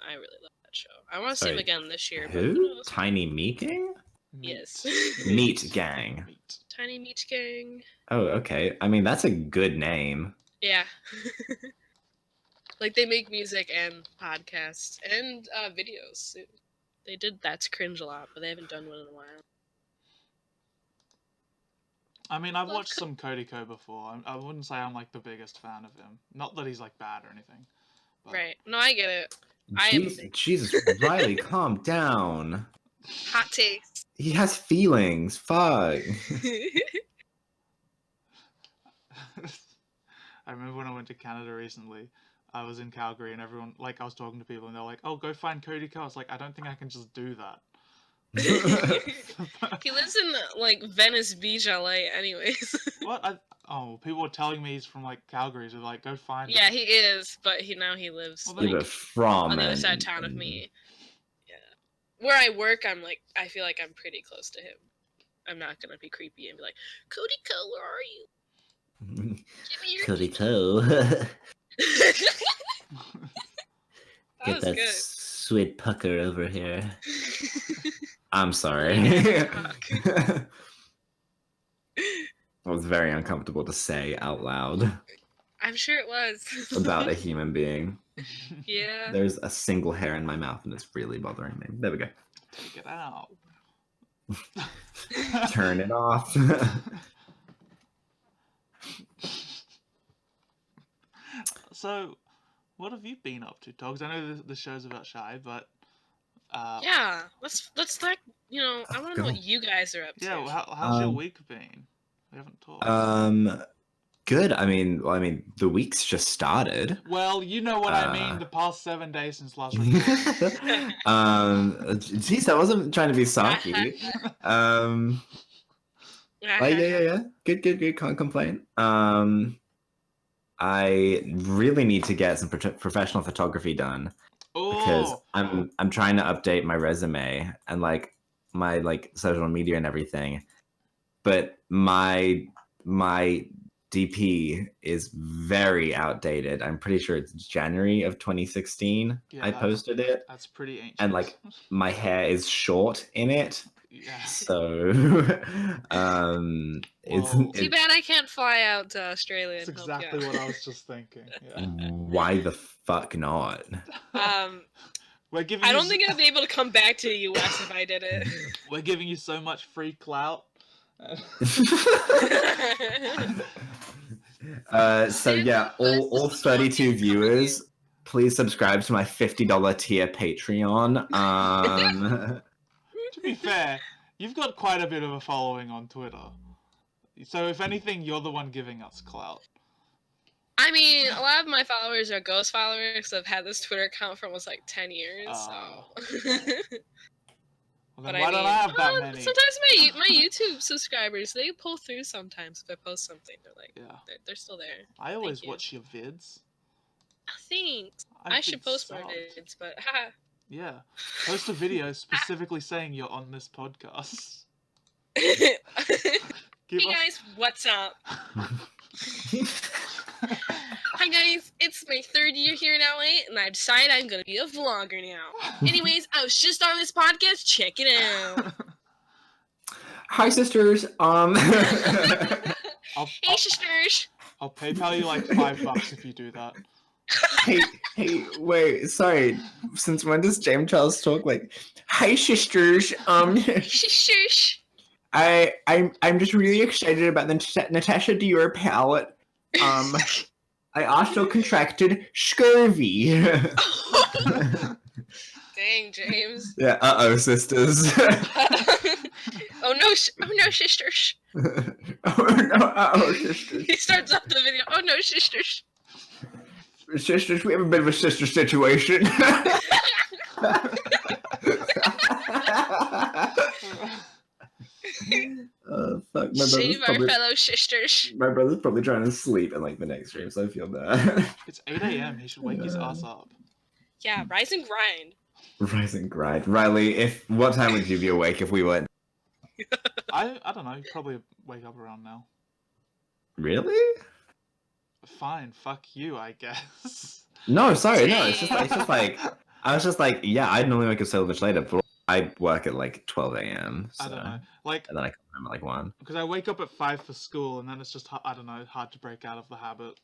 I really love that show. I want to see them Sorry, again this year. But Who? who knows? Tiny Meat Gang? Yes. Meat Gang. Meat. Tiny Meat Gang. Oh, okay. I mean, that's a good name. Yeah. Like, they make music and podcasts and videos. They did That's Cringe a lot, but they haven't done one in a while. I mean, I've watched some Cody Co before. I wouldn't say I'm like the biggest fan of him. Not that he's like bad or anything. But... Right. No, I get it. I am a big- Jesus, Riley, calm down. Hot takes. He has feelings. Fuck. I remember when I went to Canada recently, I was in Calgary and everyone, like, I was talking to people and they're like, oh, go find Cody Co. I was like, I don't think I can just do that. He lives in, like, Venice Beach, LA, anyways. What? People were telling me he's from, like, Calgary, so, like, go find Yeah, him. he is, but now he lives, Well, like, Yeah, but from on the other side of and- town of me. Yeah. Where I work, I feel like I'm pretty close to him. I'm not gonna be creepy and be like, Cody Co, where are you? Give me your Cody Co. That Get was that good. sweet pucker over here. I'm sorry. Fuck. It was very uncomfortable to say out loud I'm sure it was. about a human being. Yeah. There's a single hair in my mouth and it's really bothering me. There we go. Take it out. Turn it off. So, what have you been up to, Togs? I know the show's about Shy, but... Yeah. Let's like, I want to know what you guys are up to. Yeah, well, how's your week been? We haven't talked. Good. I mean, the week's just started. Well, you know what I mean. The past 7 days since last recording. Jeez, I wasn't trying to be sarky. Yeah. Good. Can't complain. I really need to get some professional photography done because I'm trying to update my resume and like my like social media and everything, but my DP is very outdated. I'm pretty sure it's January of 2016. Yeah, I posted it, That's pretty ancient. and like my hair is short in it. Yeah. So, it's Too bad I can't fly out to Australia. That's and help exactly you out. what I was just thinking. Yeah. why the fuck not? We're giving. I you don't think I'd be able to come back to the US if I did it. We're giving you so much free clout. So yeah, all 32 viewers, please subscribe to my $50 tier Patreon. To be fair, you've got quite a bit of a following on Twitter. So if anything, you're the one giving us clout. I mean, a lot of my followers are ghost followers. I've had this Twitter account for almost like 10 years. Oh. So. Well, But then why don't I have that many? Sometimes my YouTube subscribers, they pull through sometimes if I post something. They're like, Yeah. they're still there. I always you. watch your vids. Thanks. I I should think post more sucked. vids, but haha. Yeah. Post a video specifically saying you're on this podcast. Hey Give us- guys, what's up? Hi guys, it's my 3rd year here in LA, and I decided I'm gonna be a vlogger now. Anyways, I was just on this podcast, check it out. Hi, sisters. I'll, Hey, I'll, sisters. I'll PayPal you like $5 if you do that. Hey, wait, sorry. Since when does James Charles talk like, hi, sisters. Sisters. I'm just really excited about the Natasha Dior palette. I also contracted scurvy. Dang, James. Yeah, sisters. Oh no, sisters. Sisters. He starts off the video. Oh no, sisters. Sisters, we have a bit of a sister situation. Fuck, Save our fellow sisters. my brother's probably trying to sleep in like the next stream, so I feel bad. It's 8 a.m. He should wake his ass up. Yeah, rise and grind. Rise and grind. Riley, what time would you be awake if we weren't? I don't know. You probably wake up around now. Really? Fine, fuck you, I guess. No, sorry, no. It's just like I was just like, yeah, I'd normally wake up so much later, but I work at like 12 a.m. So, I don't know. Like, and then I come home at like 1. because I wake up at 5 for school, and then it's just, I don't know, hard to break out of the habit.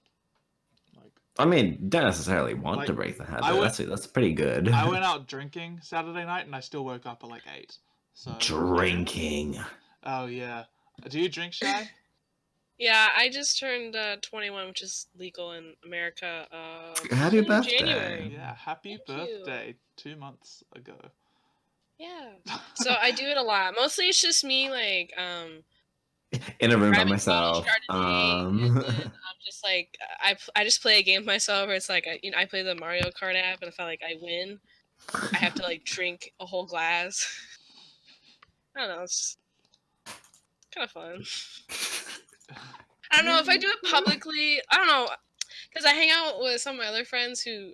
Like, I mean, don't necessarily want Like, to break the habit. I went- That's pretty good. I went out drinking Saturday night, and I still woke up at like 8. So. Drinking. Oh yeah. Do you drink, Shy? Yeah, I just turned 21, which is legal in America. Happy in birthday. January. Yeah. Happy Thank you. birthday. 2 months ago. Yeah. So I do it a lot. Mostly it's just me, like, In a room by grabbing myself. college card and then I'm just like, I just play a game with myself where it's like, I play the Mario Kart app, and if I win, I have to like drink a whole glass. I don't know. It's kind of fun. I don't know if I do it publicly. I don't know, because I hang out with some of my other friends who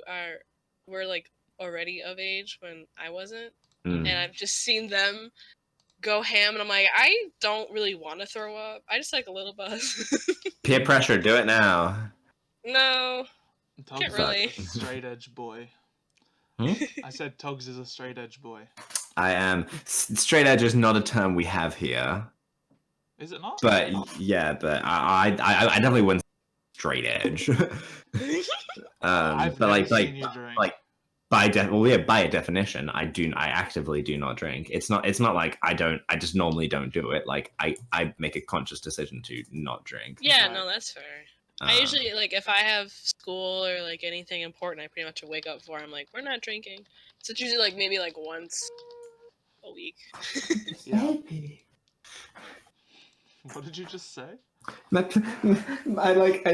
were like already of age when I wasn't, and I've just seen them go ham, and I'm like, I don't really want to throw up. I just like a little buzz. Peer pressure, do it now. No, Tugs can't really. is a straight edge boy. Hmm? I said Tugs is a straight edge boy. I am. Straight edge is not a term we have here. Is it not? But yeah, but I definitely wouldn't say straight edge. I've but never seen you drink. by a definition, I actively do not drink. It's not like I just normally don't do it. Like I make a conscious decision to not drink. Yeah, Right. no, that's fair. I usually, like, if I have school or like anything important I pretty much wake up for, I'm like, we're not drinking. So it's usually like maybe like once a week. Yeah. What did you just say? I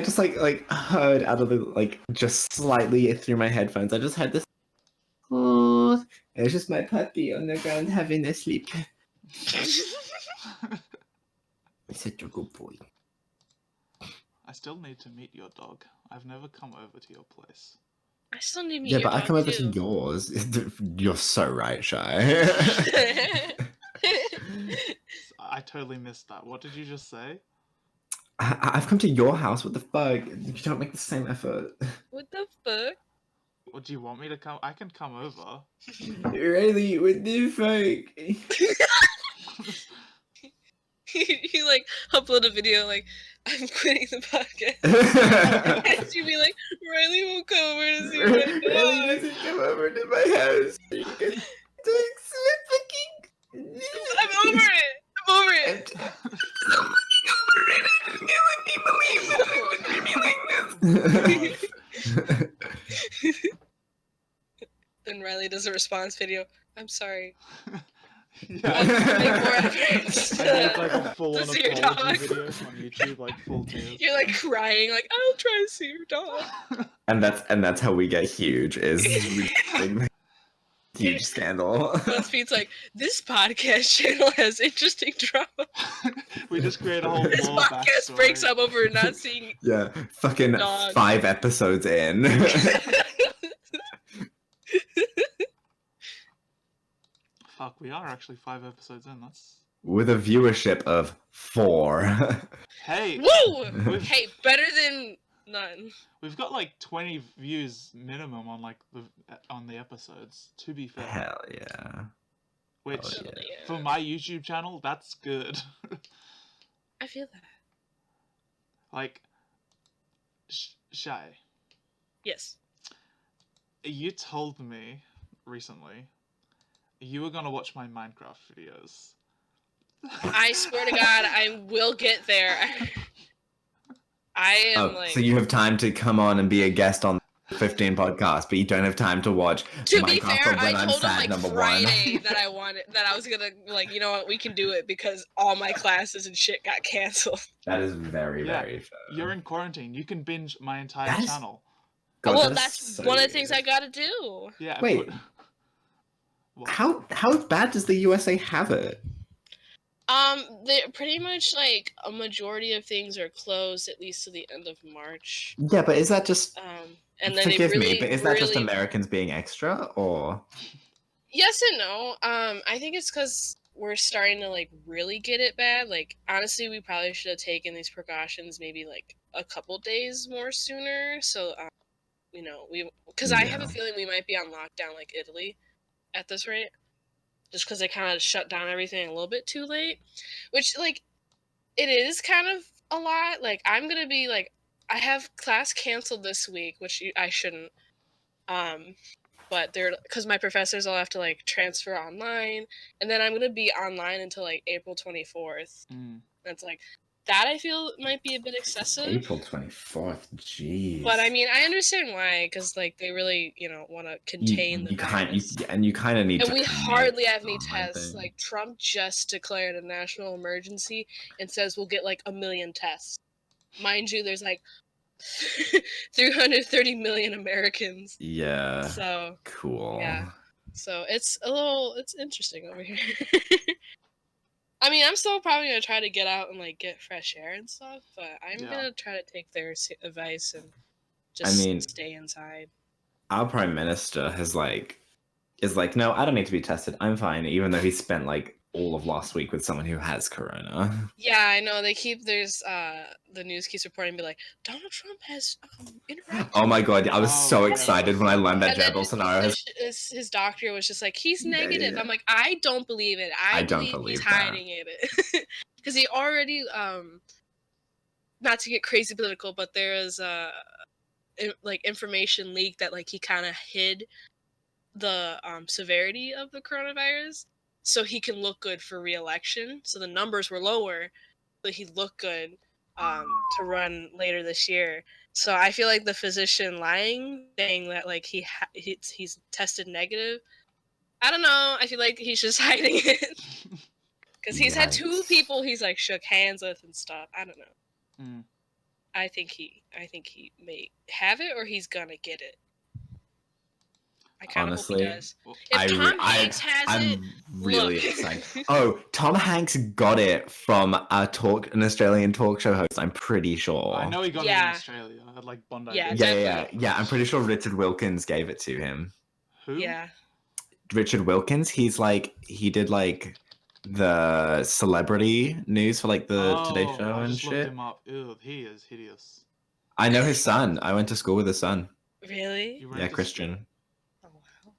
just heard out of the just slightly through my headphones. I just heard this. Oh, it's just my puppy on the ground having a sleep. He's such a good boy. I still need to meet your dog. I've never come over to your place. I still need to meet Yeah, your but I dog, come over too. to yours. You're so right, Shy. I totally missed that. What did you just say? I've come to your house. What the fuck? You don't make the same effort. What the fuck? What do you want me to come? I can come over. Really? What the fuck? You like upload a video like, I'm quitting the podcast. And you'd be like, Riley won't come over to see my Really dog. doesn't come over to my house. You can doing fucking. I'm over it. I'm over it. Then Riley does a response video. I'm sorry. Yeah. Make more efforts I did like a to full-on see your apology dog. video on YouTube, like full tears. You're like crying, like, I'll try to see your dog. And that's how we get huge. Is huge scandal. BuzzFeed's like, this podcast channel has interesting drama. We just create a whole This lore podcast backstory. breaks up over not seeing. Yeah, fucking Dog. 5 episodes in. Fuck, we are actually 5 episodes in. That's With a viewership of 4. hey. Woo! Hey, better than none. We've got like 20 views minimum on like the episodes. To be fair. Hell yeah. which Definitely, yeah. for my YouTube channel, that's good. I feel that. Like, Shay, Yes. you told me recently you were gonna watch my Minecraft videos. I swear to God, I will get there. I am like. So you have time to come on and be a guest on the 15 podcast, but you don't have time to watch To Minecraft be fair, or When I I'm told him Sad like number Friday one. that I was gonna like, you know what, we can do it because all my classes and shit got canceled. That is very, Yeah, very fair. You're in quarantine. You can binge my entire That is- channel. God, Well, that is that's so one of the things weird. I gotta do. Yeah. Wait. What? How bad does the USA have it? They're pretty much like a majority of things are closed at least to the end of March. Yeah, but is that just And then forgive they really, me, but is that just really- Americans being extra or Yes and no. I think it's because we're starting to like really get it bad. Like honestly, we probably should have taken these precautions maybe like a couple days more sooner. So, you know, because I have a Yeah. feeling we might be on lockdown like Italy at this rate, just because they kind of shut down everything a little bit too late. Which like it is kind of a lot. Like I'm gonna be like I have class canceled this week, which I shouldn't. But they're because my professors all have to like transfer online, and then I'm gonna be online until like April 24th. That's like that I feel might be a bit excessive. April 24th? Jeez. But I mean, I understand why, because like they really, want to contain the virus. You kind of need And to. we hardly have any online tests. thing. Like Trump just declared a national emergency and says we'll get like 1 million tests. Mind you, there's like 330 million Americans. Yeah. So Cool. yeah. So it's interesting over here. I mean, I'm still probably gonna try to get out and like get fresh air and stuff, but I'm gonna try to take their advice and just stay inside. Our prime minister is like, no, I don't need to be tested. I'm fine, even though he spent like all of last week with someone who has corona. Yeah, I know. The news keeps reporting, be like, Donald Trump has interacted. Oh my god, I was so excited when I learned that Jair Bolsonaro his doctor was just like, he's negative. Yeah. I'm like, I don't believe it. I believe he's hiding it. Because he already, not to get crazy political, but there is like information leaked that like he kind of hid the severity of the coronavirus so he can look good for re-election. So the numbers were lower, but he looked good to run later this year. So I feel like the physician lying, saying that like he's tested negative. I don't know. I feel like he's just hiding it because he's had 2 people he's like shook hands with and stuff. I don't know. I think he may have it or he's gonna get it. I kind of hope he does. If Tom Hanks has it, really excited. Oh, Tom Hanks got it from an Australian talk show host. I'm pretty sure. I know he got it in Australia at like Bondi. Yeah. I'm pretty sure Richard Wilkins gave it to him. Who? Yeah. Richard Wilkins. He did like the celebrity news for like the Today Show I and just shit. Looked him up. Ew, he is hideous. I know his son. I went to school with his son. Really? Yeah, Christian. Oh wow.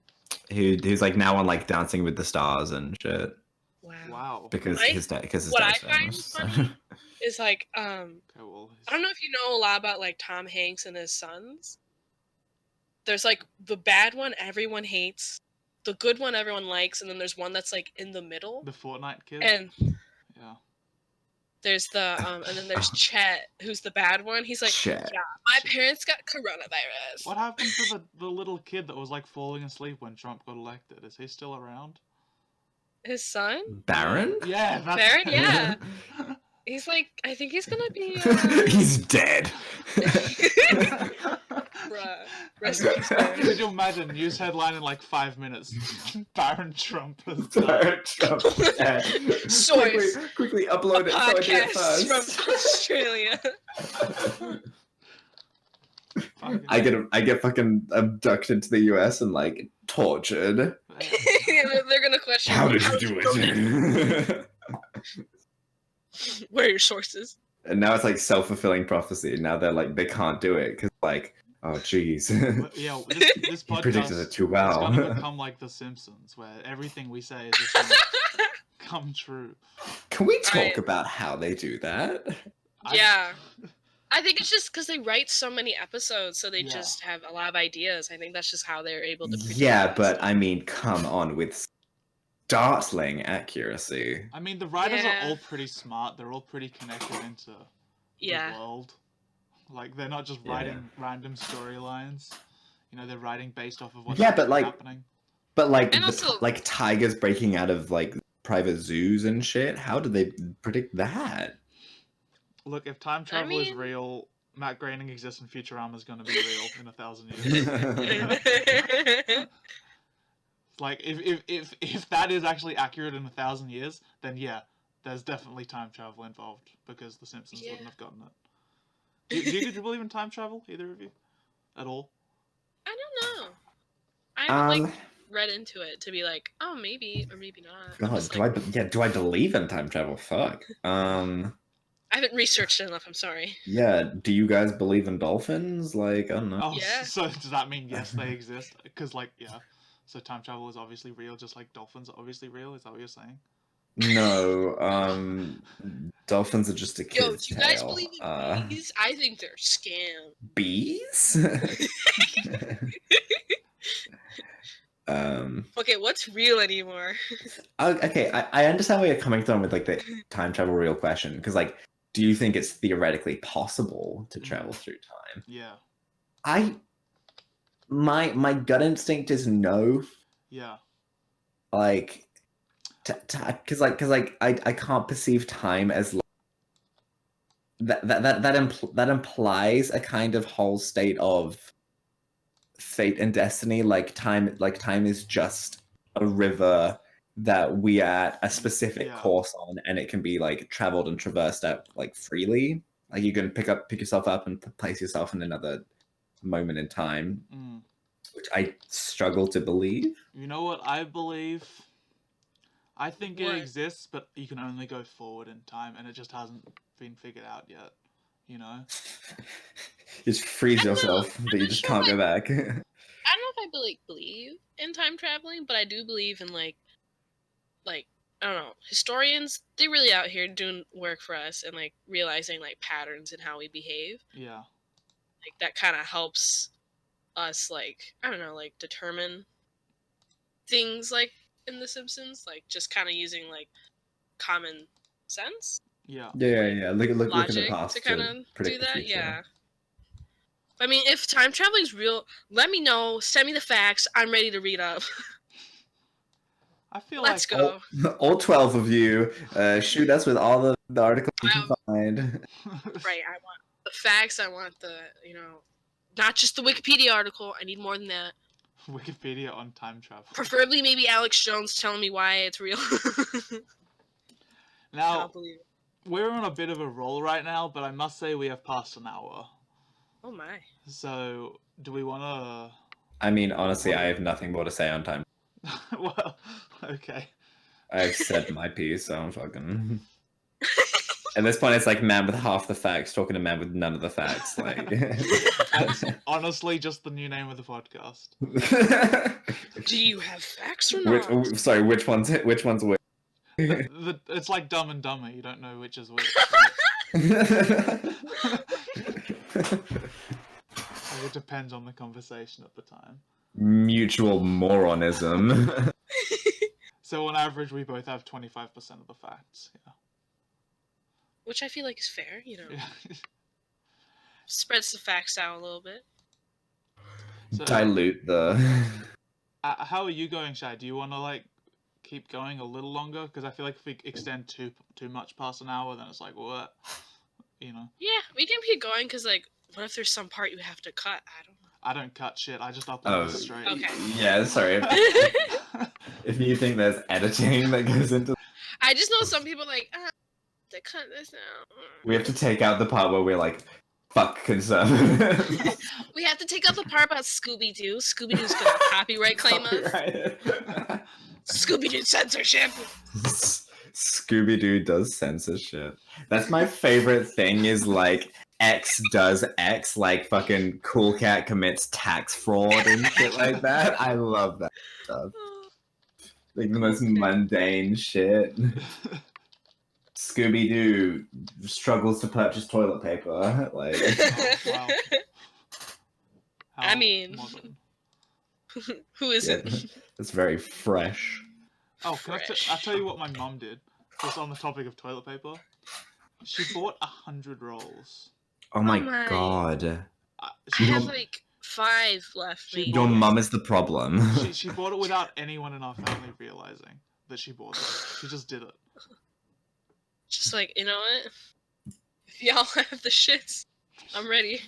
Who's like now on like Dancing with the Stars and shit. Wow. Because his dad's what I famous. find funny is like I don't know if you know a lot about like Tom Hanks and his sons. There's like the bad one everyone hates, the good one everyone likes, and then there's one that's like in the middle. The Fortnite kid. And yeah. There's the and then there's Chet, who's the bad one. He's like, Chet. yeah, my parents got coronavirus. What happened to the little kid that was like falling asleep when Trump got elected? Is he still around? His son? Barron? Yeah, that's Barron, yeah. He's like, I think he's gonna be he's dead. Bruh. Rest in peace, Barron. Could you imagine news headline in like 5 minutes? Barron Trump has Barron Trump is dead. Source. Quickly upload it so I do it Podcast first. from Australia. I get fucking abducted to the US and like tortured. They're gonna question. How did you do it? What are your sources? And now it's like self-fulfilling prophecy. Now they're like they can't do it because like Oh, jeez. But, yeah, this He predicted podcast it too is gonna well. become like The Simpsons, where everything we say is just gonna come true. Can we talk Alright. about how they do that? Yeah. I think it's just because they write so many episodes, so they Yeah. just have a lot of ideas. I think that's just how they're able to produce Yeah, that but stuff. I mean, come on, with startling accuracy. I mean, the writers Yeah. are all pretty smart. They're all pretty connected into Yeah. the world. Like, they're not just Yeah. writing random storylines. You know, they're writing based off of what's Yeah, but, actually like, happening. But like, And also- like tigers breaking out of like private zoos and shit. How did they predict that? Look, if time travel is mean- real, Matt Groening exists and Futurama's gonna be real in 1,000 years. Like, if that is actually accurate in 1,000 years, then yeah, there's definitely time travel involved, because The Simpsons Yeah. wouldn't have gotten it. Do you believe in time travel, either of you? At all? I don't know. I haven't Um, read into it to be like, oh, maybe or maybe not. I'm God, just do like, do I believe in time travel? Fuck. I haven't researched it enough. I'm sorry. Yeah. Do you guys believe in dolphins? Like, I don't know. Oh, Yeah. so does that mean yes, they exist? Because, like, yeah. So time travel is obviously real, just like dolphins are obviously real? Is that what you're saying? No. Dolphins are just a kid's Yo, do you guys tale. believe in bees? I think they're scam. Bees? Okay, what's real anymore? Okay, I understand where you're coming from with like the time travel real question, because like, do you think it's theoretically possible to travel through time? Yeah. My gut instinct is no. Yeah. Like, because I can't perceive time as like, that implies a kind of whole state of fate and destiny. Like time is just a river that we are at a specific Yeah. course on, and it can be like traveled and traversed at like freely. Like you can pick yourself up and place yourself in another moment in time, Mm. which I struggle to believe. You know what I believe? I think What? it exists, but you can only go forward in time, and it just hasn't been figured out yet. You know? You just freeze I don't know. yourself, but I'm you not just sure can't if go back. I don't know if I believe in time traveling, but I do believe in like I don't know, historians, they're really out here doing work for us and like realizing like patterns in how we behave. Yeah. Like that kind of helps us like I don't know, like determine things like in The Simpsons, like just kind of using like common sense, Yeah. Yeah. Look at the logic past to kind of do predict the that. future. Yeah. I mean, if time traveling is real, let me know. Send me the facts. I'm ready to read up. I feel Let's like go. All 12 of you, shoot us with all the articles you can find. Right. I want the facts. I want the not just the Wikipedia article. I need more than that. Wikipedia on time travel. Preferably maybe Alex Jones telling me why it's real. I Now, don't believe it. we're on a bit of a roll right now, but I must say we have passed an hour. Oh my. So, do we want I mean, honestly, I have nothing more to say on time. to... Well, okay. I've said my piece, so I'm fucking... At this point, it's like man with half the facts talking to man with none of the facts. Like, That's honestly just the new name of the podcast. Do you have facts or not? Sorry, which one's which? It's like Dumb and Dumber. You don't know which is which. Like, it depends on the conversation at the time. Mutual moronism. So on average, we both have 25% of the facts. Which I feel like is fair. Yeah. Spreads the facts out a little bit. So, Dilute the. how are you going, Shay? Do you want to like keep going a little longer? Because I feel like if we extend too much past an hour, then it's like what, you know. Yeah, we can keep going because like, what if there's some part you have to cut? I don't know. I don't cut shit. I just upload Oh, it straight. Okay. Yeah, sorry. If you think there's editing that goes into, I just know some people like, to cut this out. we have to take out the part where we're like, fuck conservative. We have to take out the part about Scooby Doo. Scooby Doo's gonna copyright claim us. Scooby Doo censorship. Scooby Doo does censorship. That's my favorite thing. Is like X does X, like fucking Cool Cat commits tax fraud and shit like that. I love that stuff. Like the most mundane shit. Scooby-Doo struggles to purchase toilet paper. Like, Wow. I mean, modern. who isn't? it's very fresh. Oh, I'll tell you what my mum did. Just on the topic of toilet paper. She bought 100 rolls. Oh my my. god. I have like 5 left. Your mum is the problem. She bought it without anyone in our family realizing that she bought it. She just did it. Just like, you know what? If y'all have the shits, I'm ready.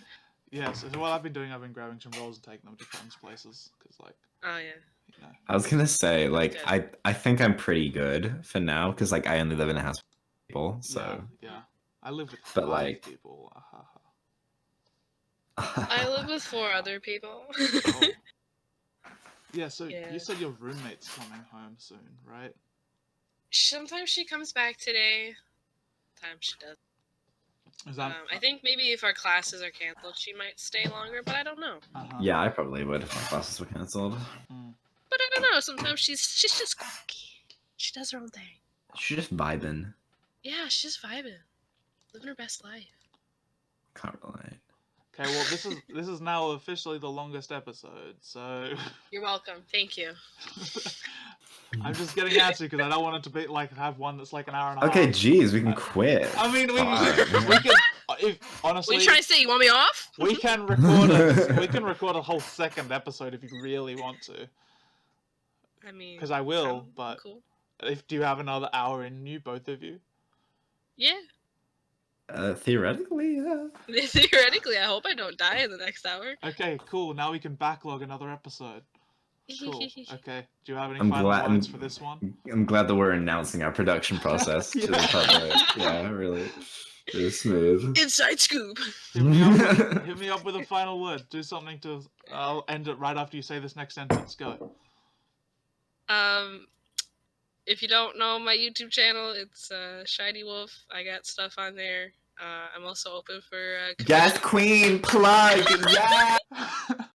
Yeah, so what I've been doing, I've been grabbing some rolls and taking them to friends' places. Because, like, Oh, yeah. you know. I was gonna say, like, I think I'm pretty good for now, because, like, I only live in a house with people, so... Yeah. I live with but 5 like... people. I live with 4 other people. Oh. Yeah, so you said your roommate's coming home soon, right? Sometimes she comes back today. Sometimes she does. Is that... I think maybe if our classes are canceled, she might stay longer, but I don't know. Yeah, I probably would if my classes were cancelled. But I don't know. Sometimes she's just quirky. She does her own thing. She's just vibing. Yeah, she's just vibing, living her best life. Can't relate. Okay, well, this is now officially the longest episode, so... You're welcome. Thank you. I'm just getting at you because I don't want it to be like have one that's like an hour and a half. Okay, geez, we can quit. I mean, we can. If honestly, what are you trying to say? You want me off? We can record a whole second episode if you really want to. I mean, because I will, but cool. do you have another hour in you, both of you? Yeah. Theoretically, yeah. Theoretically, I hope I don't die in the next hour. Okay, cool. Now we can backlog another episode. Cool. Okay. Do you have any I'm final glad, words for this one? I'm glad that we're announcing our production process to the public. Yeah, really smooth. Inside scoop. Hit me up with a final word. Do something to. I'll end it right after you say this next sentence. Go. If you don't know my YouTube channel, it's Cheyedewolf. I got stuff on there. I'm also open for Gas Queen plug. Yeah.